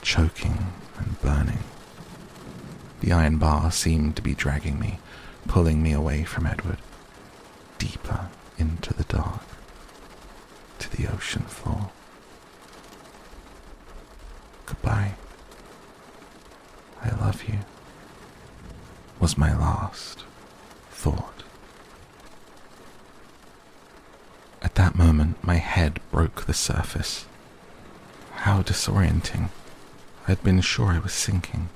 choking and burning. The iron bar seemed to be dragging me, pulling me away from Edward, deeper into the dark, to the ocean floor. Goodbye. I love you, was my last thought. At that moment, my head broke the surface. How disorienting. I had been sure I was sinking.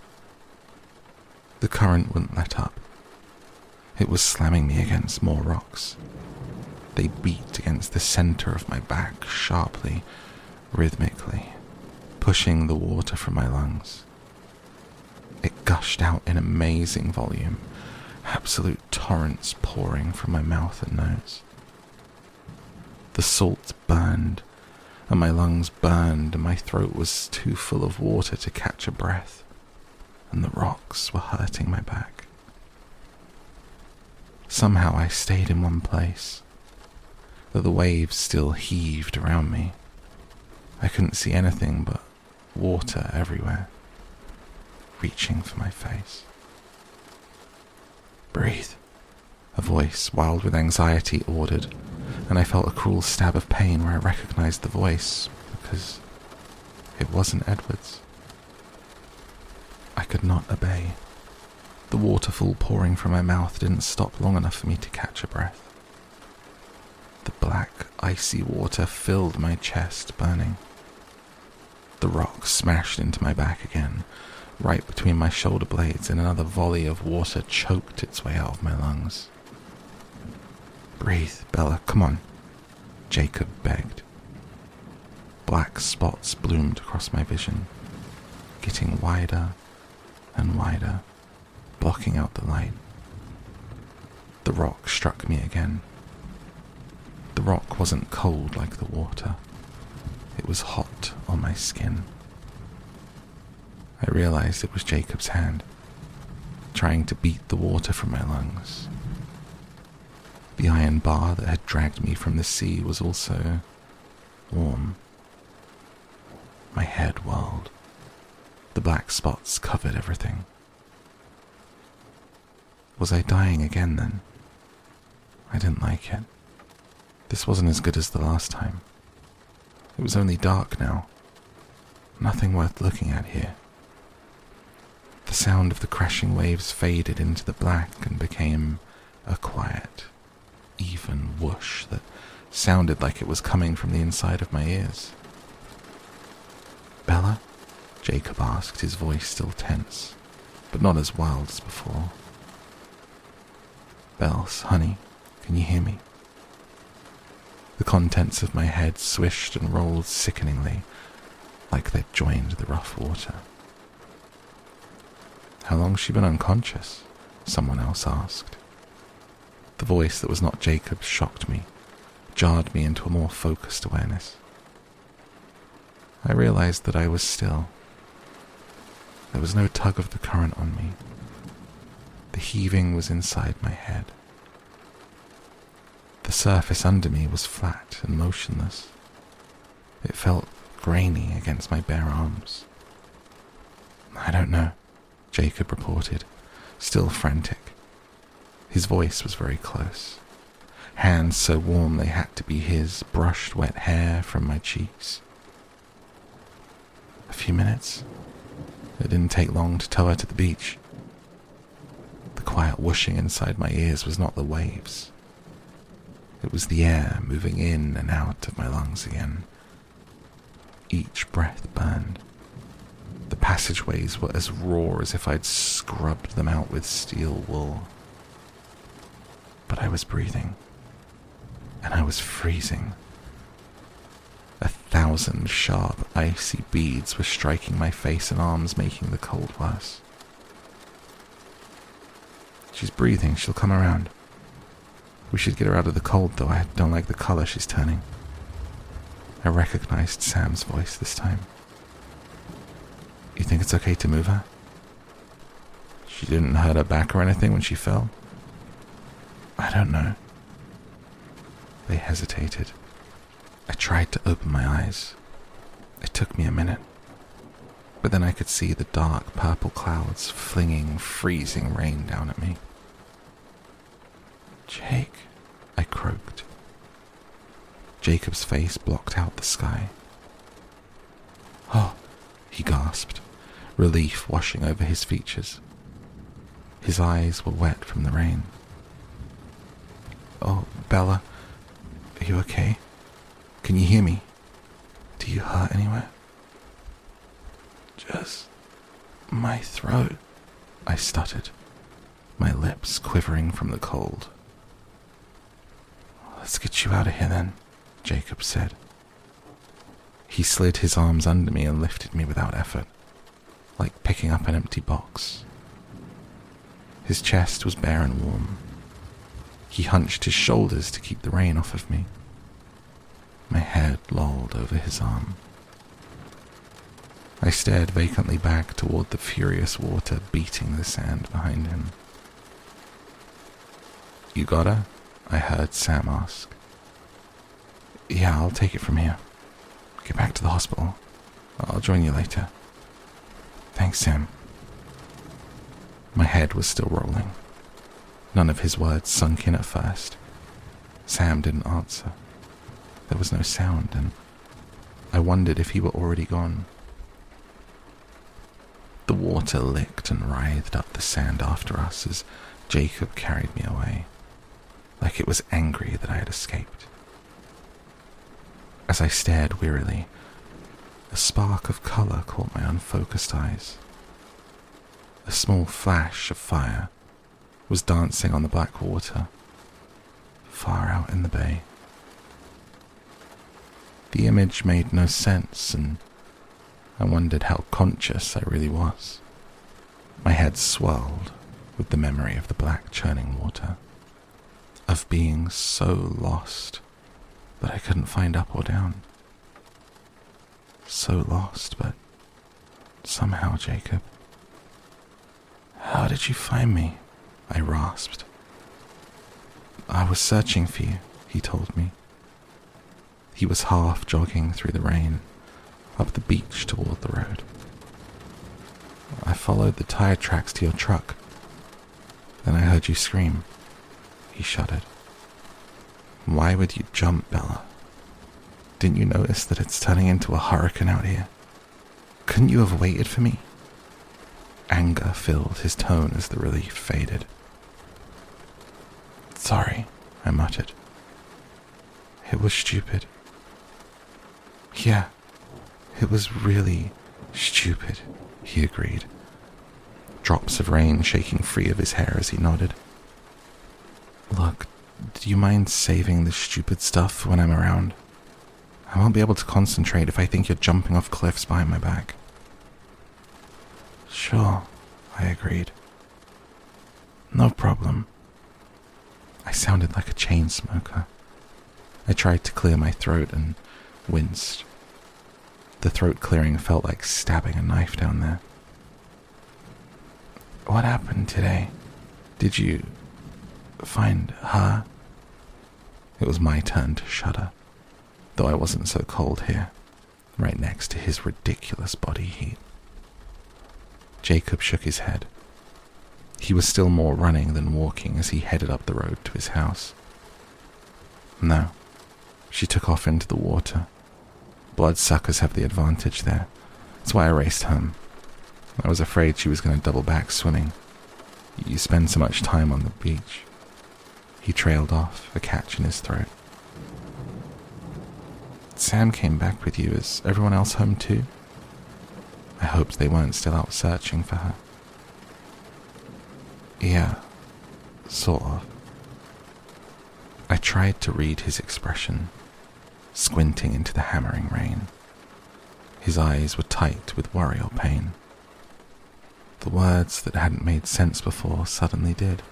The current wouldn't let up. It was slamming me against more rocks. They beat against the center of my back sharply, rhythmically, pushing the water from my lungs. It gushed out in amazing volume, absolute torrents pouring from my mouth and nose. The salt burned, and my lungs burned, and my throat was too full of water to catch a breath, and the rocks were hurting my back. Somehow I stayed in one place, though the waves still heaved around me. I couldn't see anything but water everywhere, reaching for my face. Breathe, a voice wild with anxiety ordered, and I felt a cruel stab of pain where I recognized the voice, because it wasn't Edward's. I could not obey. The waterfall pouring from my mouth didn't stop long enough for me to catch a breath. The black, icy water filled my chest, burning. The rock smashed into my back again, right between my shoulder blades, and another volley of water choked its way out of my lungs. Breathe, Bella, come on, Jacob begged. Black spots bloomed across my vision, getting wider and wider, blocking out the light. The rock struck me again. The rock wasn't cold like the water. It was hot on my skin. I realized it was Jacob's hand, trying to beat the water from my lungs. The iron bar that had dragged me from the sea was also warm. My head whirled. The black spots covered everything. Was I dying again then? I didn't like it. This wasn't as good as the last time. It was only dark now. Nothing worth looking at here. The sound of the crashing waves faded into the black and became a quiet, even whoosh that sounded like it was coming from the inside of my ears. "Bella?" Jacob asked, his voice still tense, but not as wild as before. "Bells, honey, can you hear me?" The contents of my head swished and rolled sickeningly, like they'd joined the rough water. "How long's she been unconscious?" someone else asked. The voice that was not Jacob's shocked me, jarred me into a more focused awareness. I realized that I was still. There was no tug of the current on me. The heaving was inside my head. The surface under me was flat and motionless. It felt grainy against my bare arms. "I don't know," Jacob reported, still frantic. His voice was very close. Hands so warm they had to be his brushed wet hair from my cheeks. "A few minutes. It didn't take long to tow her to the beach." The quiet whooshing inside my ears was not the waves. It was the air moving in and out of my lungs again. Each breath burned. The passageways were as raw as if I'd scrubbed them out with steel wool. But I was breathing, and I was freezing. 1,000 sharp, icy beads were striking my face and arms, making the cold worse. "She's breathing, she'll come around. We should get her out of the cold, though. I don't like the color she's turning." I recognized Sam's voice this time. "You think it's okay to move her? She didn't hurt her back or anything when she fell?" "I don't know." They hesitated. I tried to open my eyes. It took me a minute. But then I could see the dark purple clouds flinging freezing rain down at me. "Jake," I croaked. Jacob's face blocked out the sky. "Oh," he gasped, relief washing over his features. His eyes were wet from the rain. "Oh, Bella, are you okay? Can you hear me? Do you hurt anywhere?" "Just my throat," I stuttered, my lips quivering from the cold. "Let's get you out of here then," Jacob said. He slid his arms under me and lifted me without effort, like picking up an empty box. His chest was bare and warm. He hunched his shoulders to keep the rain off of me. My head lolled over his arm. I stared vacantly back toward the furious water beating the sand behind him. "You got her?" I heard Sam ask. "Yeah, I'll take it from here. Get back to the hospital. I'll join you later." "Thanks, Sam." My head was still rolling. None of his words sunk in at first. Sam didn't answer. There was no sound, and I wondered if he were already gone. The water licked and writhed up the sand after us as Jacob carried me away, like it was angry that I had escaped. As I stared wearily, a spark of color caught my unfocused eyes. A small flash of fire was dancing on the black water, far out in the bay. The image made no sense, and I wondered how conscious I really was. My head swirled with the memory of the black churning water, of being so lost that I couldn't find up or down. So lost, but somehow, Jacob. "How did you find me?" I rasped. "I was searching for you," he told me. He was half jogging through the rain, up the beach toward the road. "I followed the tire tracks to your truck. Then I heard you scream." He shuddered. Why would you jump, Bella? Didn't you notice that it's turning into a hurricane out here? Couldn't you have waited for me? Anger filled his tone as the relief faded. Sorry, I muttered. It was stupid. Yeah, it was really stupid, he agreed, drops of rain shaking free of his hair as he nodded. Look, do you mind saving the stupid stuff when I'm around? I won't be able to concentrate if I think you're jumping off cliffs behind my back. Sure, I agreed. No problem. I sounded like a chain smoker. I tried to clear my throat and winced. The throat clearing felt like stabbing a knife down there. What happened today? Did you find her? It was my turn to shudder, though I wasn't so cold here, right next to his ridiculous body heat. Jacob shook his head. He was still more running than walking as he headed up the road to his house. No, she took off into the water. Bloodsuckers have the advantage there. That's why I raced home. I was afraid she was going to double back swimming. You spend so much time on the beach. He trailed off, a catch in his throat. Sam came back with you. Is everyone else home too? I hoped they weren't still out searching for her. Yeah, sort of. I tried to read his expression, squinting into the hammering rain. His eyes were tight with worry or pain. The words that hadn't made sense before suddenly did.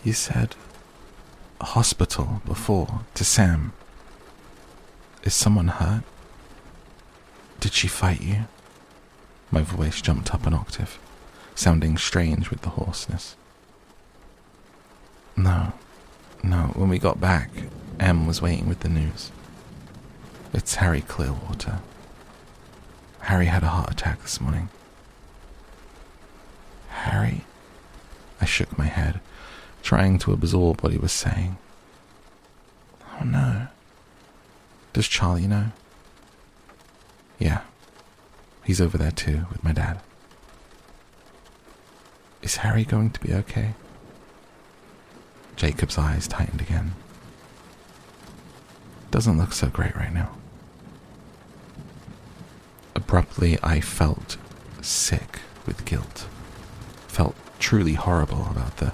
You said hospital before to Sam. Is someone hurt? Did she fight you? My voice jumped up an octave, sounding strange with the hoarseness. No, when we got back, Em was waiting with the news. It's Harry Clearwater. Harry had a heart attack this morning. Harry? I shook my head, trying to absorb what he was saying. Oh no. Does Charlie know? Yeah, he's over there too, with my dad. Is Harry going to be okay? Jacob's eyes tightened again. Doesn't look so great right now. Abruptly, I felt sick with guilt. Felt truly horrible about the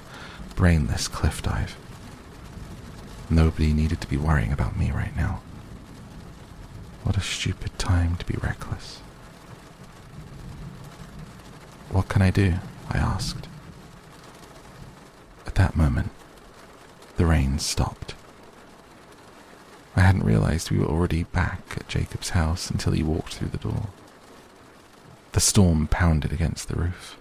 brainless cliff dive. Nobody needed to be worrying about me right now. What a stupid time to be reckless. What can I do? I asked. At that moment, the rain stopped. I hadn't realized we were already back at Jacob's house until he walked through the door. The storm pounded against the roof.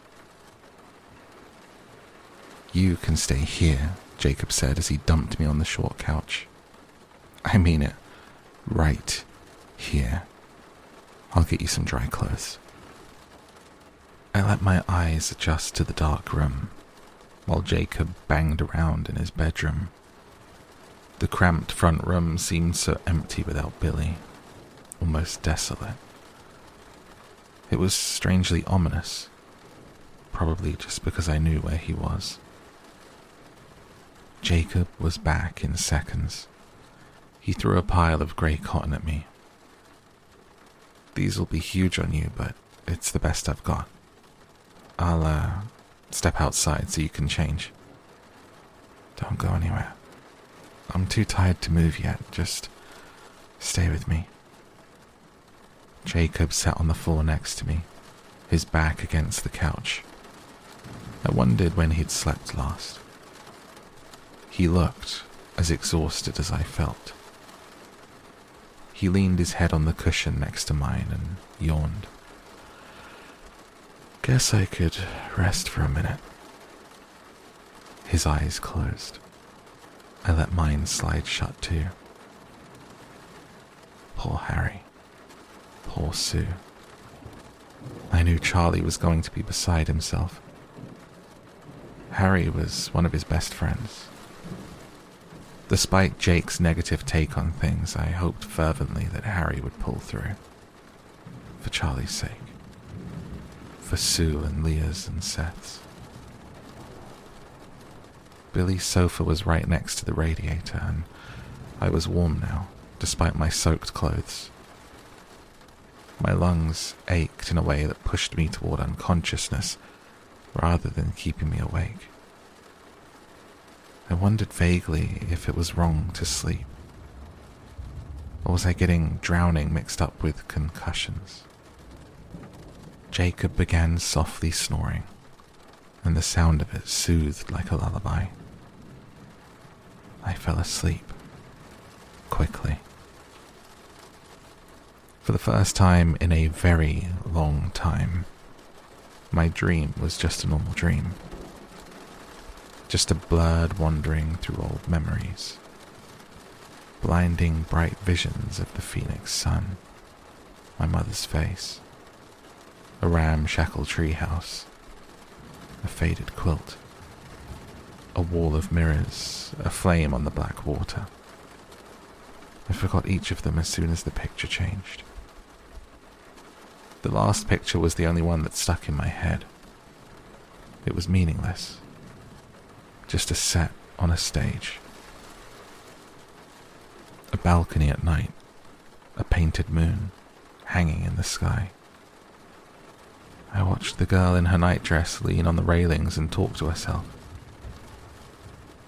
You can stay here, Jacob said as he dumped me on the short couch. I mean it, right here. I'll get you some dry clothes. I let my eyes adjust to the dark room, while Jacob banged around in his bedroom. The cramped front room seemed so empty without Billy, almost desolate. It was strangely ominous, probably just because I knew where he was. Jacob was back in seconds. He threw a pile of grey cotton at me. These will be huge on you, but it's the best I've got. I'll, step outside so you can change. Don't go anywhere. I'm too tired to move yet. Just stay with me. Jacob sat on the floor next to me, his back against the couch. I wondered when he'd slept last. He looked as exhausted as I felt. He leaned his head on the cushion next to mine and yawned. Guess I could rest for a minute. His eyes closed. I let mine slide shut too. Poor Harry. Poor Sue. I knew Charlie was going to be beside himself. Harry was one of his best friends. Despite Jake's negative take on things, I hoped fervently that Harry would pull through. For Charlie's sake. For Sue and Leah's and Seth's. Billy's sofa was right next to the radiator, and I was warm now, despite my soaked clothes. My lungs ached in a way that pushed me toward unconsciousness, rather than keeping me awake. I wondered vaguely if it was wrong to sleep. Or was I getting drowning mixed up with concussions? Jacob began softly snoring, and the sound of it soothed like a lullaby. I fell asleep, quickly. For the first time in a very long time, my dream was just a normal dream. Just a blurred wandering through old memories. Blinding bright visions of the phoenix sun, my mother's face, a ramshackle treehouse, a faded quilt, a wall of mirrors, a flame on the black water. I forgot each of them as soon as the picture changed. The last picture was the only one that stuck in my head. It was meaningless. Just a set on a stage. A balcony at night, a painted moon hanging in the sky. I watched the girl in her nightdress lean on the railings and talk to herself.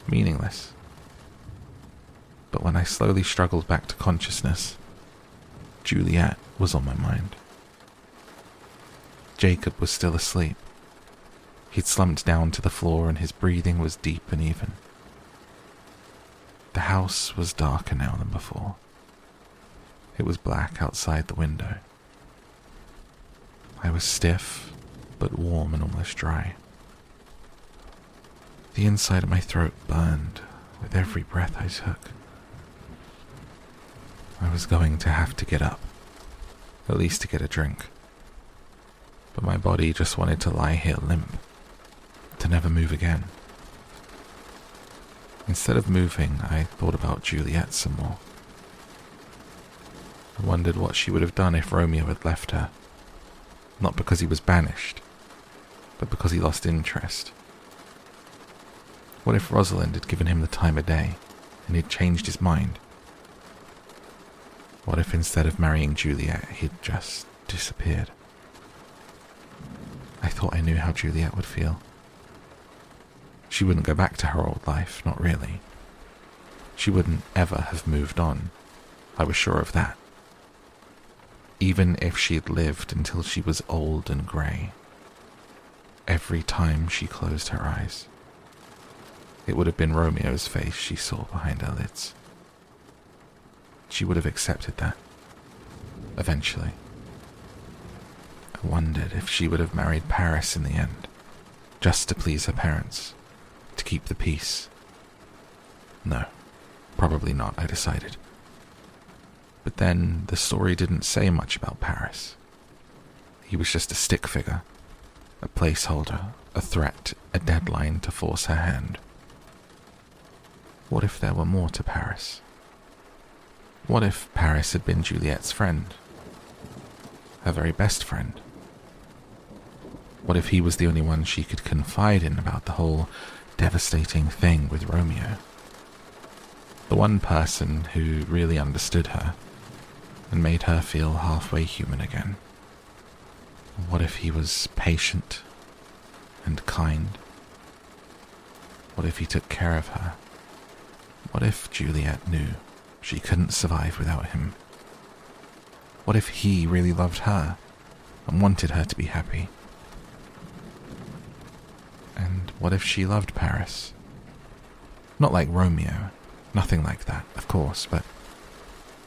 Meaningless. But when I slowly struggled back to consciousness, Juliet was on my mind. Jacob was still asleep. He'd slumped down to the floor and his breathing was deep and even. The house was darker now than before. It was black outside the window. I was stiff, but warm and almost dry. The inside of my throat burned with every breath I took. I was going to have to get up, at least to get a drink. But my body just wanted to lie here limp, to never move again. Instead of moving, I thought about Juliet some more. I wondered what she would have done if Romeo had left her. Not because he was banished, but because he lost interest. What if Rosalind had given him the time of day, and he'd changed his mind? What if instead of marrying Juliet, he'd just disappeared? I thought I knew how Juliet would feel. She wouldn't go back to her old life, not really. She wouldn't ever have moved on. I was sure of that. Even if she'd lived until she was old and grey. Every time she closed her eyes, it would have been Romeo's face she saw behind her lids. She would have accepted that. Eventually. I wondered if she would have married Paris in the end, just to please her parents, to keep the peace. No, probably not, I decided. But then the story didn't say much about Paris. He was just a stick figure, a placeholder, a threat, a deadline to force her hand. What if there were more to Paris? What if Paris had been Juliet's friend? Her very best friend? What if he was the only one she could confide in about the whole devastating thing with Romeo? The one person who really understood her and made her feel halfway human again. What if he was patient and kind? What if he took care of her? What if Juliet knew she couldn't survive without him? What if he really loved her and wanted her to be happy? And what if she loved Paris? Not like Romeo, nothing like that, of course, but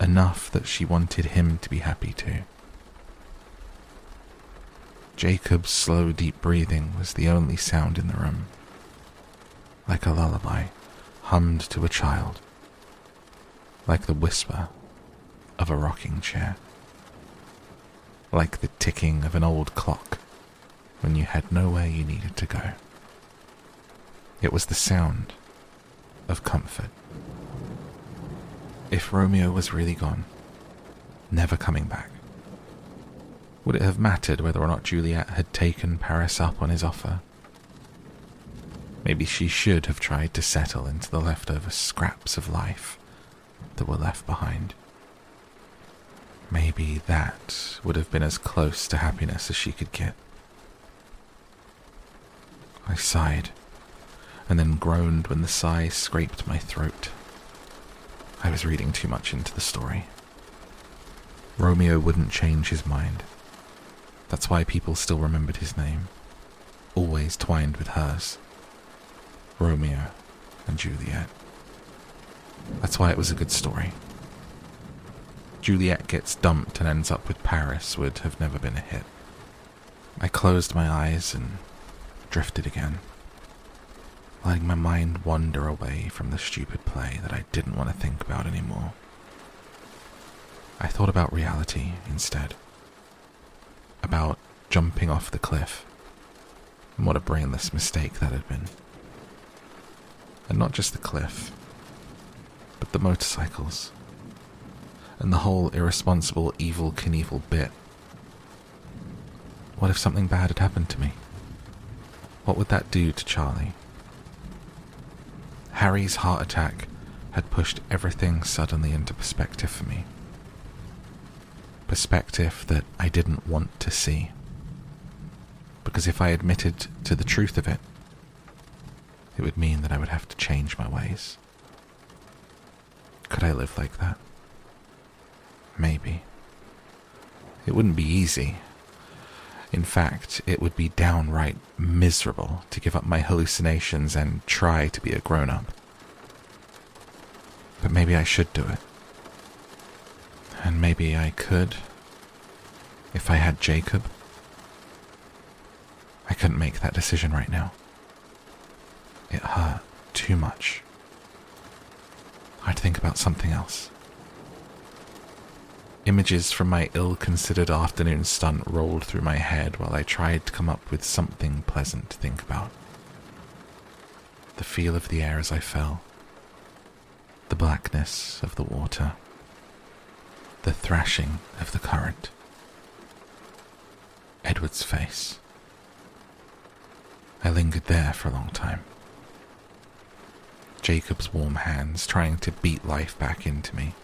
enough that she wanted him to be happy too. Jacob's slow, deep breathing was the only sound in the room. Like a lullaby, hummed to a child. Like the whisper of a rocking chair. Like the ticking of an old clock when you had nowhere you needed to go. It was the sound of comfort. If Romeo was really gone, never coming back, would it have mattered whether or not Juliet had taken Paris up on his offer? Maybe she should have tried to settle into the leftover scraps of life that were left behind. Maybe that would have been as close to happiness as she could get. I sighed, and then groaned when the sigh scraped my throat. I was reading too much into the story. Romeo wouldn't change his mind. That's why people still remembered his name, always twined with hers. Romeo and Juliet. That's why it was a good story. Juliet gets dumped and ends up with Paris would have never been a hit. I closed my eyes and drifted again, letting my mind wander away from the stupid play that I didn't want to think about anymore. I thought about reality instead. About jumping off the cliff, and what a brainless mistake that had been. And not just the cliff, but the motorcycles, and the whole irresponsible Evel Knievel bit. What if something bad had happened to me? What would that do to Charlie? Harry's heart attack had pushed everything suddenly into perspective for me. Perspective that I didn't want to see. Because if I admitted to the truth of it, it would mean that I would have to change my ways. Could I live like that? Maybe. It wouldn't be easy. In fact, it would be downright miserable to give up my hallucinations and try to be a grown-up. But maybe I should do it. And maybe I could, if I had Jacob. I couldn't make that decision right now. It hurt too much. I'd think about something else. Images from my ill-considered afternoon stunt rolled through my head while I tried to come up with something pleasant to think about. The feel of the air as I fell. The blackness of the water. The thrashing of the current. Edward's face. I lingered there for a long time. Jacob's warm hands trying to beat life back into me.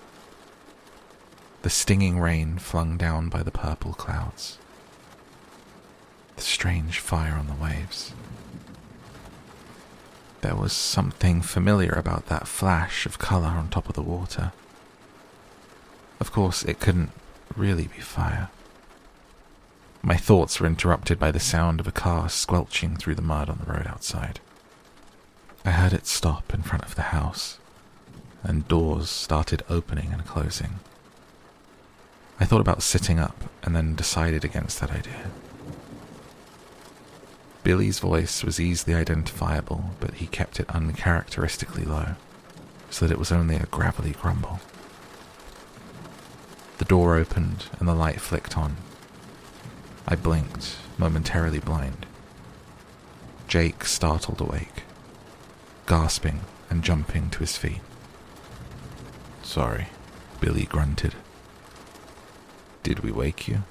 The stinging rain flung down by the purple clouds. The strange fire on the waves. There was something familiar about that flash of colour on top of the water. Of course, it couldn't really be fire. My thoughts were interrupted by the sound of a car squelching through the mud on the road outside. I heard it stop in front of the house, and doors started opening and closing. I thought about sitting up and then decided against that idea. Billy's voice was easily identifiable, but he kept it uncharacteristically low, so that it was only a gravelly grumble. The door opened and the light flicked on. I blinked, momentarily blind. Jake startled awake, gasping and jumping to his feet. "Sorry," Billy grunted. "Did we wake you?"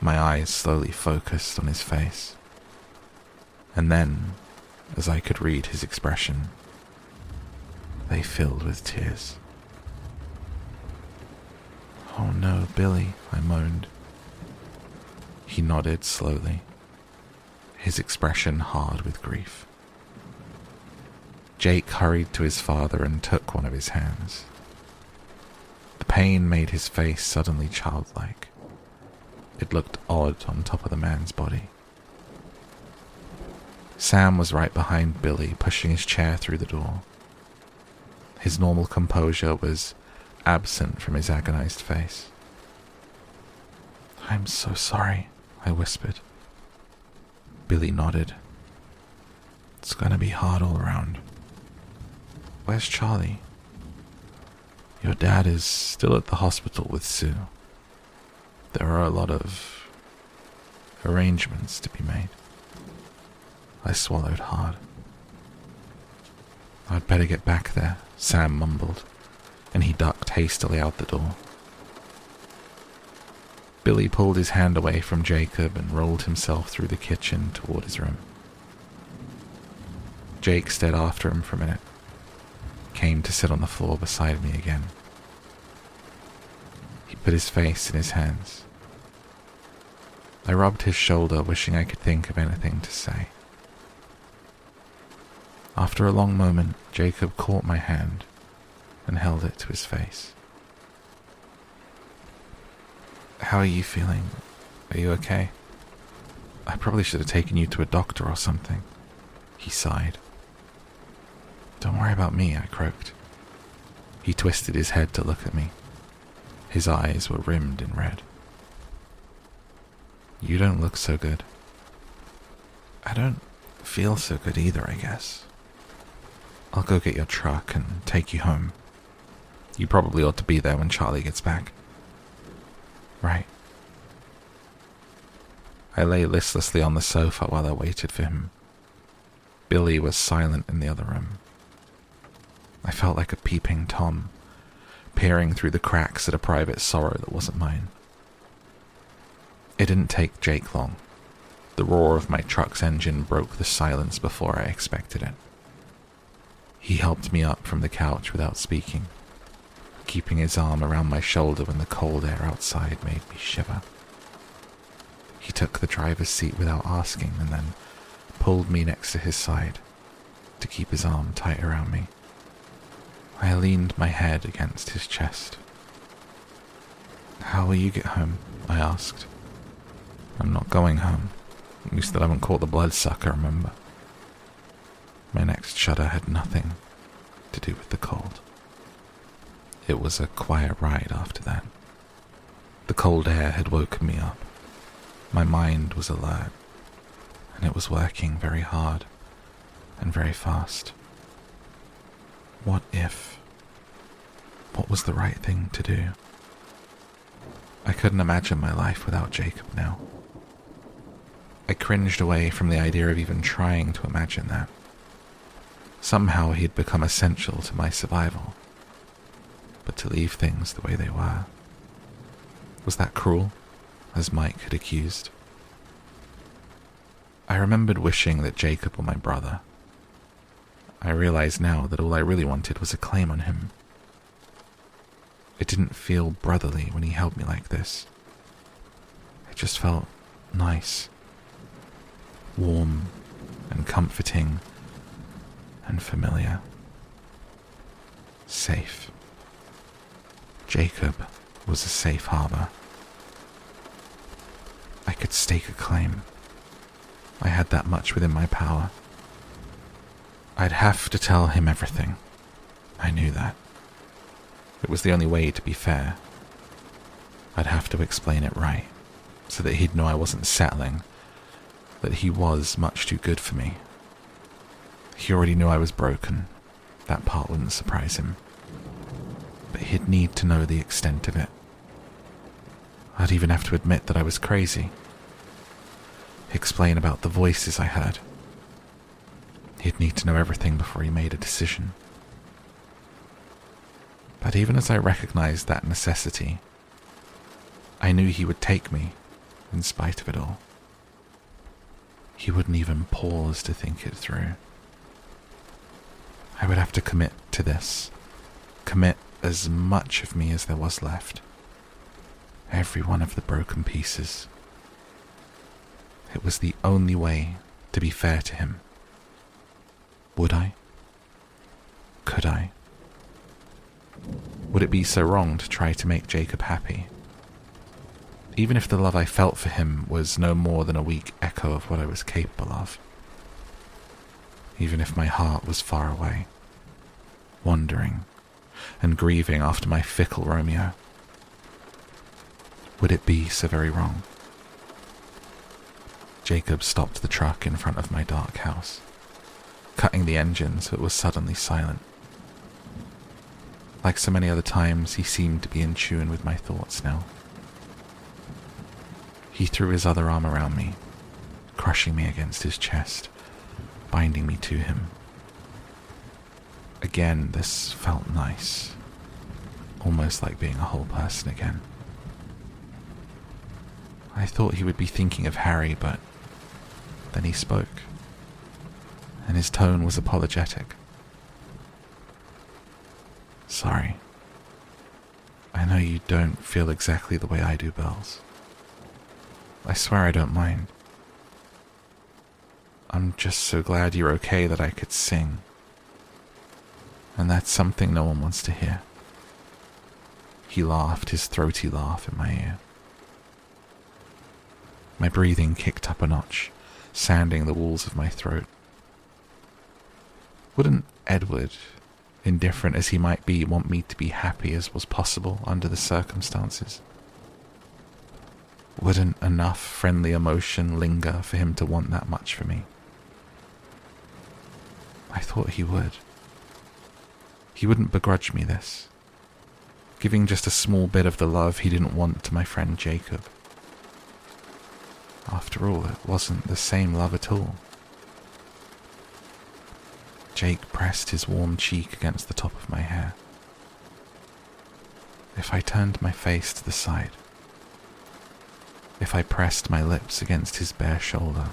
My eyes slowly focused on his face. And then, as I could read his expression, they filled with tears. "Oh no, Billy," I moaned. He nodded slowly, his expression hard with grief. Jake hurried to his father and took one of his hands. The pain made his face suddenly childlike. It looked odd on top of the man's body. Sam was right behind Billy, pushing his chair through the door. His normal composure was absent from his agonized face. "I'm so sorry," I whispered. Billy nodded. "It's gonna be hard all around. Where's Charlie?" "Your dad is still at the hospital with Sue. There are a lot of arrangements to be made." I swallowed hard. "I'd better get back there," Sam mumbled. and he ducked hastily out the door. Billy pulled his hand away from Jacob and rolled himself through the kitchen toward his room. Jake stared after him for a minute, came to sit on the floor beside me again. He put his face in his hands. I rubbed his shoulder, wishing I could think of anything to say. After a long moment, Jacob caught my hand and held it to his face. "How are you feeling? Are you okay? I probably should have taken you to a doctor or something," he sighed. "Don't worry about me," I croaked. He twisted his head to look at me. His eyes were rimmed in red. "You don't look so good." "I don't feel so good either, I guess. I'll go get your truck and take you home. You probably ought to be there when Charlie gets back." "Right." I lay listlessly on the sofa while I waited for him. Billy was silent in the other room. I felt like a peeping Tom, peering through the cracks at a private sorrow that wasn't mine. It didn't take Jake long. The roar of my truck's engine broke the silence before I expected it. He helped me up from the couch without speaking, keeping his arm around my shoulder when the cold air outside made me shiver. He took the driver's seat without asking and then pulled me next to his side to keep his arm tight around me. I leaned my head against his chest. "How will you get home?" I asked. "I'm not going home. You still haven't caught the bloodsucker, remember?" My next shudder had nothing to do with the cold. It was a quiet ride after that. The cold air had woken me up. My mind was alert, and it was working very hard and very fast. What if? What was the right thing to do? I couldn't imagine my life without Jacob now. I cringed away from the idea of even trying to imagine that. Somehow he had become essential to my survival. But to leave things the way they were, was that cruel, as Mike had accused? I remembered wishing that Jacob were my brother. I realized now that all I really wanted was a claim on him. It didn't feel brotherly when he held me like this. It just felt nice, warm and comforting and familiar. Safe. Jacob was a safe harbor. I could stake a claim. I had that much within my power. I'd have to tell him everything. I knew that. It was the only way to be fair. I'd have to explain it right, so that he'd know I wasn't settling, that he was much too good for me. He already knew I was broken. That part wouldn't surprise him. But he'd need to know the extent of it. I'd even have to admit that I was crazy. Explain about the voices I heard. He'd need to know everything before he made a decision. But even as I recognized that necessity, I knew he would take me in spite of it all. He wouldn't even pause to think it through. I would have to commit to this. Commit as much of me as there was left. Every one of the broken pieces. It was the only way to be fair to him. Would I? Could I? Would it be so wrong to try to make Jacob happy? Even if the love I felt for him was no more than a weak echo of what I was capable of. Even if my heart was far away, wandering and grieving after my fickle Romeo. Would it be so very wrong? Jacob stopped the truck in front of my dark house, cutting the engine so it was suddenly silent. Like so many other times, he seemed to be in tune with my thoughts now. He threw his other arm around me, crushing me against his chest, binding me to him. Again, this felt nice. almost like being a whole person again. I thought he would be thinking of Harry, but then he spoke, and his tone was apologetic. Sorry. I know you don't feel exactly the way I do, Bells. I swear I don't mind. I'm just so glad you're okay that I could sing. And that's something no one wants to hear. He laughed, his throaty laugh in my ear. My breathing kicked up a notch, sanding the walls of my throat. Wouldn't Edward, indifferent as he might be, want me to be happy as was possible under the circumstances? Wouldn't enough friendly emotion linger for him to want that much for me? I thought he would. He wouldn't begrudge me this, giving just a small bit of the love he didn't want to my friend Jacob. After all, it wasn't the same love at all. Jake pressed his warm cheek against the top of my hair. If I turned my face to the side, if I pressed my lips against his bare shoulder,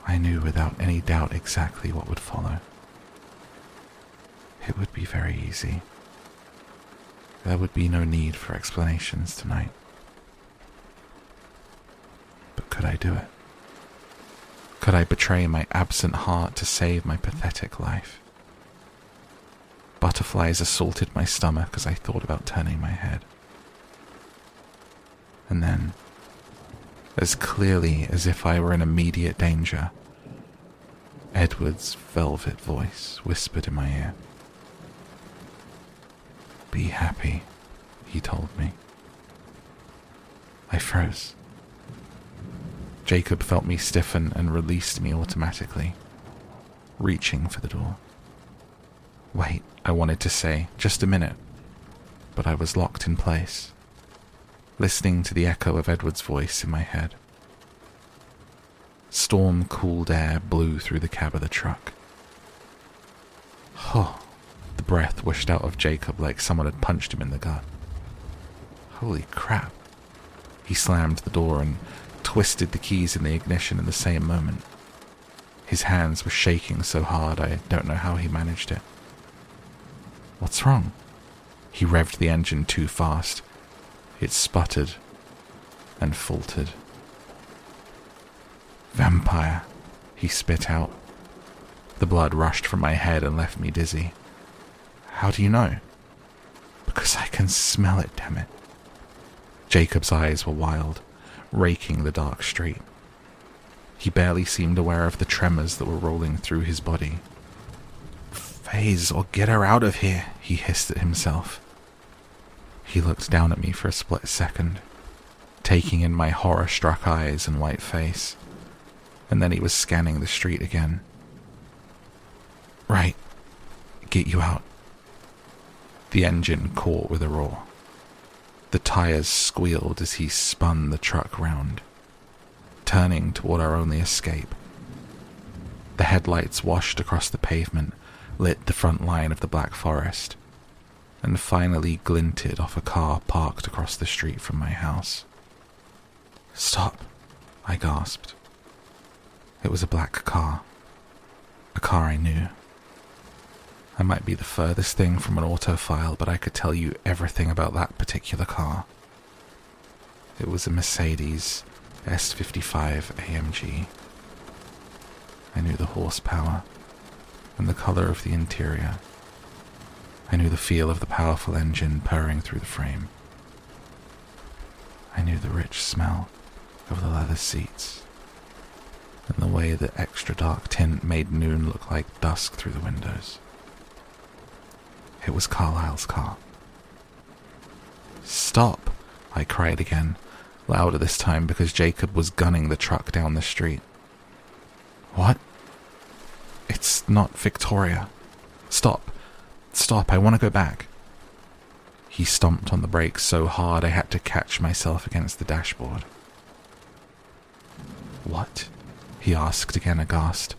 I knew without any doubt exactly what would follow. It would be very easy. There would be no need for explanations tonight. But could I do it? Could I betray my absent heart to save my pathetic life? Butterflies assaulted my stomach as I thought about turning my head. And then, as clearly as if I were in immediate danger, Edward's velvet voice whispered in my ear. Be happy, he told me. I froze. Jacob felt me stiffen and released me automatically, reaching for the door. Wait, I wanted to say, just a minute, but I was locked in place, listening to the echo of Edward's voice in my head. Storm-cooled air blew through the cab of the truck. Oh, the breath whooshed out of Jacob like someone had punched him in the gut. Holy crap. He slammed the door and twisted the keys in the ignition in the same moment. His hands were shaking so hard I don't know how he managed it. What's wrong? He revved the engine too fast. It sputtered and faltered. Vampire, he spit out. The blood rushed from my head and left me dizzy. How do you know? Because I can smell it, damn it. Jacob's eyes were wild, raking the dark street. He barely seemed aware of the tremors that were rolling through his body. Faze, or get her out of here, he hissed at himself. He looked down at me for a split second, taking in my horror-struck eyes and white face, and then he was scanning the street again. Right, get you out. The engine caught with a roar. The tires squealed as he spun the truck round, turning toward our only escape. The headlights washed across the pavement, lit the front line of the Black Forest, and finally glinted off a car parked across the street from my house. Stop, I gasped. It was a black car, a car I knew. I might be the furthest thing from an autophile, but I could tell you everything about that particular car. It was a Mercedes S55 AMG. I knew the horsepower and the color of the interior. I knew the feel of the powerful engine purring through the frame. I knew the rich smell of the leather seats and the way the extra dark tint made noon look like dusk through the windows. It was Carlisle's car. Stop, I cried again, louder this time because Jacob was gunning the truck down the street. What? It's not Victoria. Stop, I want to go back. He stomped on the brakes so hard I had to catch myself against the dashboard. What? He asked again, aghast.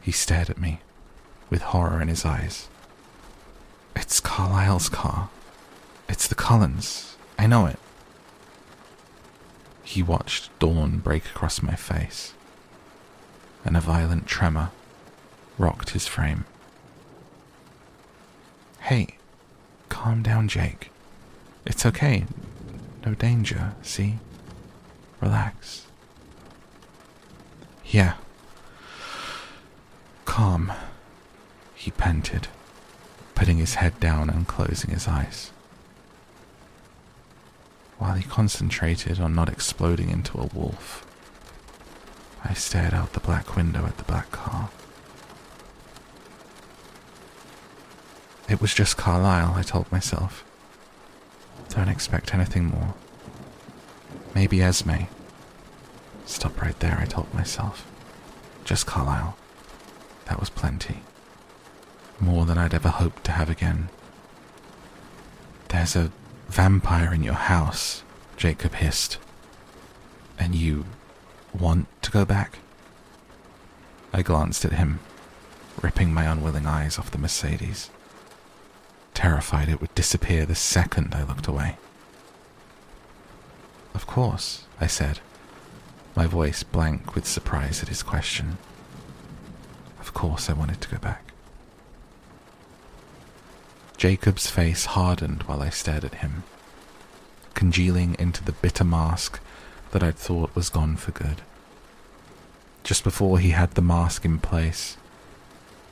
He stared at me, with horror in his eyes. It's Carlisle's car. It's the Cullens. I know it. He watched dawn break across my face, and a violent tremor rocked his frame. Hey, calm down, Jake. It's okay. No danger, see? Relax. Yeah. Calm, he panted, putting his head down and closing his eyes. While he concentrated on not exploding into a wolf, I stared out the black window at the black car. It was just Carlisle, I told myself. Don't expect anything more. Maybe Esme. Stop right there, I told myself. Just Carlisle. That was plenty. More than I'd ever hoped to have again. There's a vampire in your house, Jacob hissed. And you want to go back? I glanced at him, ripping my unwilling eyes off the Mercedes, terrified it would disappear the second I looked away. Of course, I said, my voice blank with surprise at his question. Of course I wanted to go back. Jacob's face hardened while I stared at him, congealing into the bitter mask that I'd thought was gone for good. Just before he had the mask in place,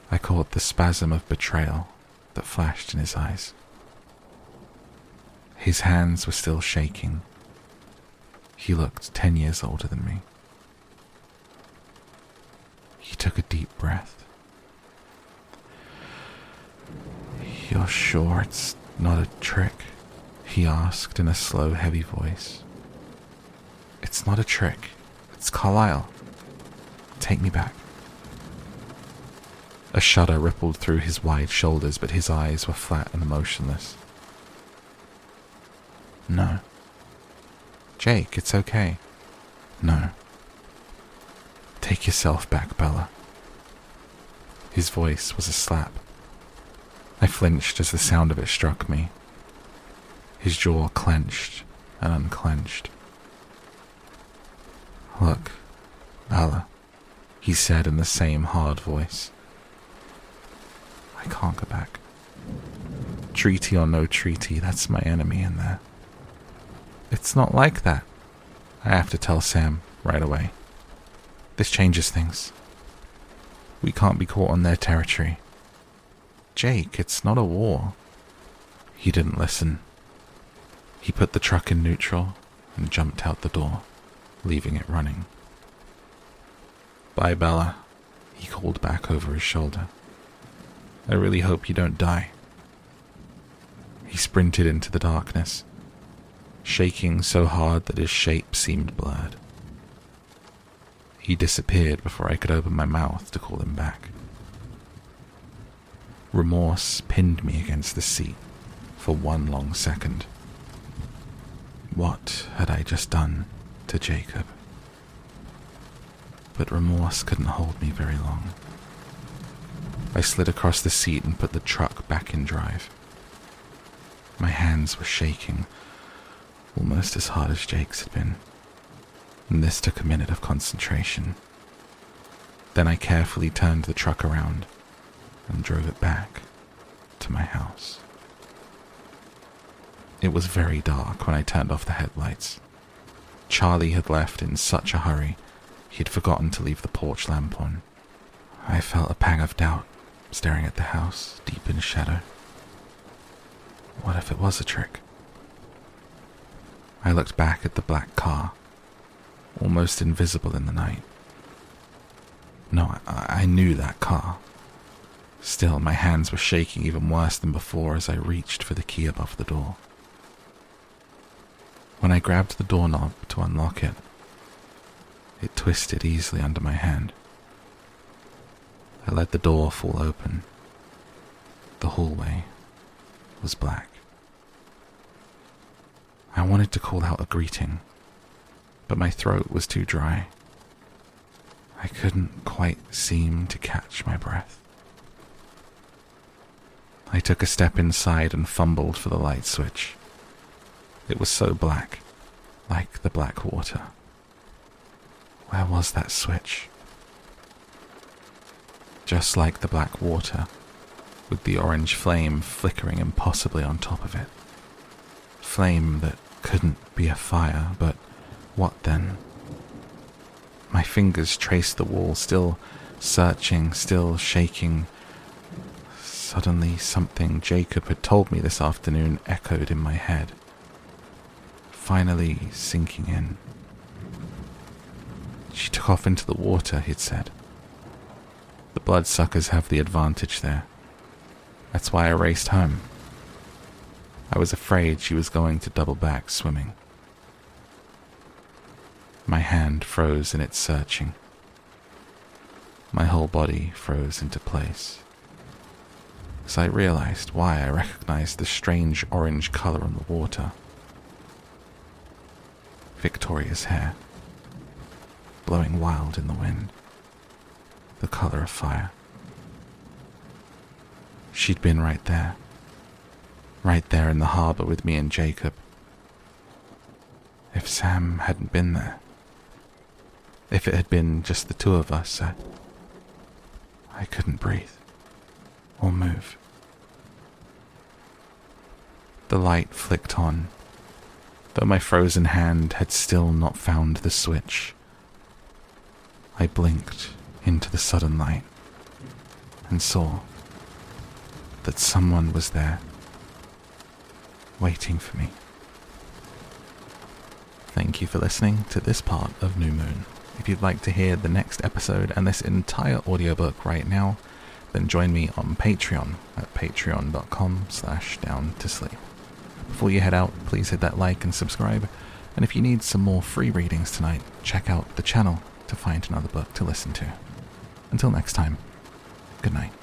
I caught the spasm of betrayal that flashed in his eyes. His hands were still shaking. He looked 10 years older than me. He took a deep breath. You're sure it's not a trick? He asked in a slow, heavy voice. It's not a trick. It's Carlisle. Take me back. A shudder rippled through his wide shoulders, but his eyes were flat and motionless. No. Jake, it's okay. No. Take yourself back, Bella. His voice was a slap. I flinched as the sound of it struck me. His jaw clenched and unclenched. Look, Bella, he said in the same hard voice. I can't go back. Treaty or no treaty, that's my enemy in there. It's not like that. I have to tell Sam right away. This changes things. We can't be caught on their territory. Jake, it's not a war. He didn't listen. He put the truck in neutral and jumped out the door, leaving it running. Bye, Bella, he called back over his shoulder. I really hope you don't die. He sprinted into the darkness, shaking so hard that his shape seemed blurred. He disappeared before I could open my mouth to call him back. Remorse pinned me against the seat for one long second. What had I just done to Jacob? But remorse couldn't hold me very long. I slid across the seat and put the truck back in drive. My hands were shaking, almost as hard as Jake's had been, and this took a minute of concentration. Then I carefully turned the truck around and drove it back to my house. It was very dark when I turned off the headlights. Charlie had left in such a hurry, he had forgotten to leave the porch lamp on. I felt a pang of doubt, staring at the house, deep in shadow. What if it was a trick? I looked back at the black car, almost invisible in the night. No, I knew that car. Still, my hands were shaking even worse than before as I reached for the key above the door. When I grabbed the doorknob to unlock it, it twisted easily under my hand. I let the door fall open. The hallway was black. I wanted to call out a greeting, but my throat was too dry. I couldn't quite seem to catch my breath. I took a step inside and fumbled for the light switch. It was so black, like the black water. Where was that switch? Just like the black water, with the orange flame flickering impossibly on top of it. Flame that couldn't be a fire, but what then? My fingers traced the wall, still searching, still shaking. Suddenly something Jacob had told me this afternoon echoed in my head, finally sinking in. She took off into the water, he'd said. The bloodsuckers have the advantage there. That's why I raced home. I was afraid she was going to double back swimming. My hand froze in its searching. My whole body froze into place, as I realized why I recognized the strange orange color on the water. Victoria's hair, blowing wild in the wind, the color of fire. She'd been right there in the harbor with me and Jacob. If Sam hadn't been there, if it had been just the two of us, I couldn't breathe or move. The light flicked on, though my frozen hand had still not found the switch. I blinked into the sudden light and saw that someone was there, waiting for me. Thank you for listening to this part of New Moon. If you'd like to hear the next episode and this entire audiobook right now, then join me on Patreon at patreon.com/downtosleep. Before you head out, please hit that like and subscribe, and if you need some more free readings tonight, check out the channel to find another book to listen to. Until next time, good night.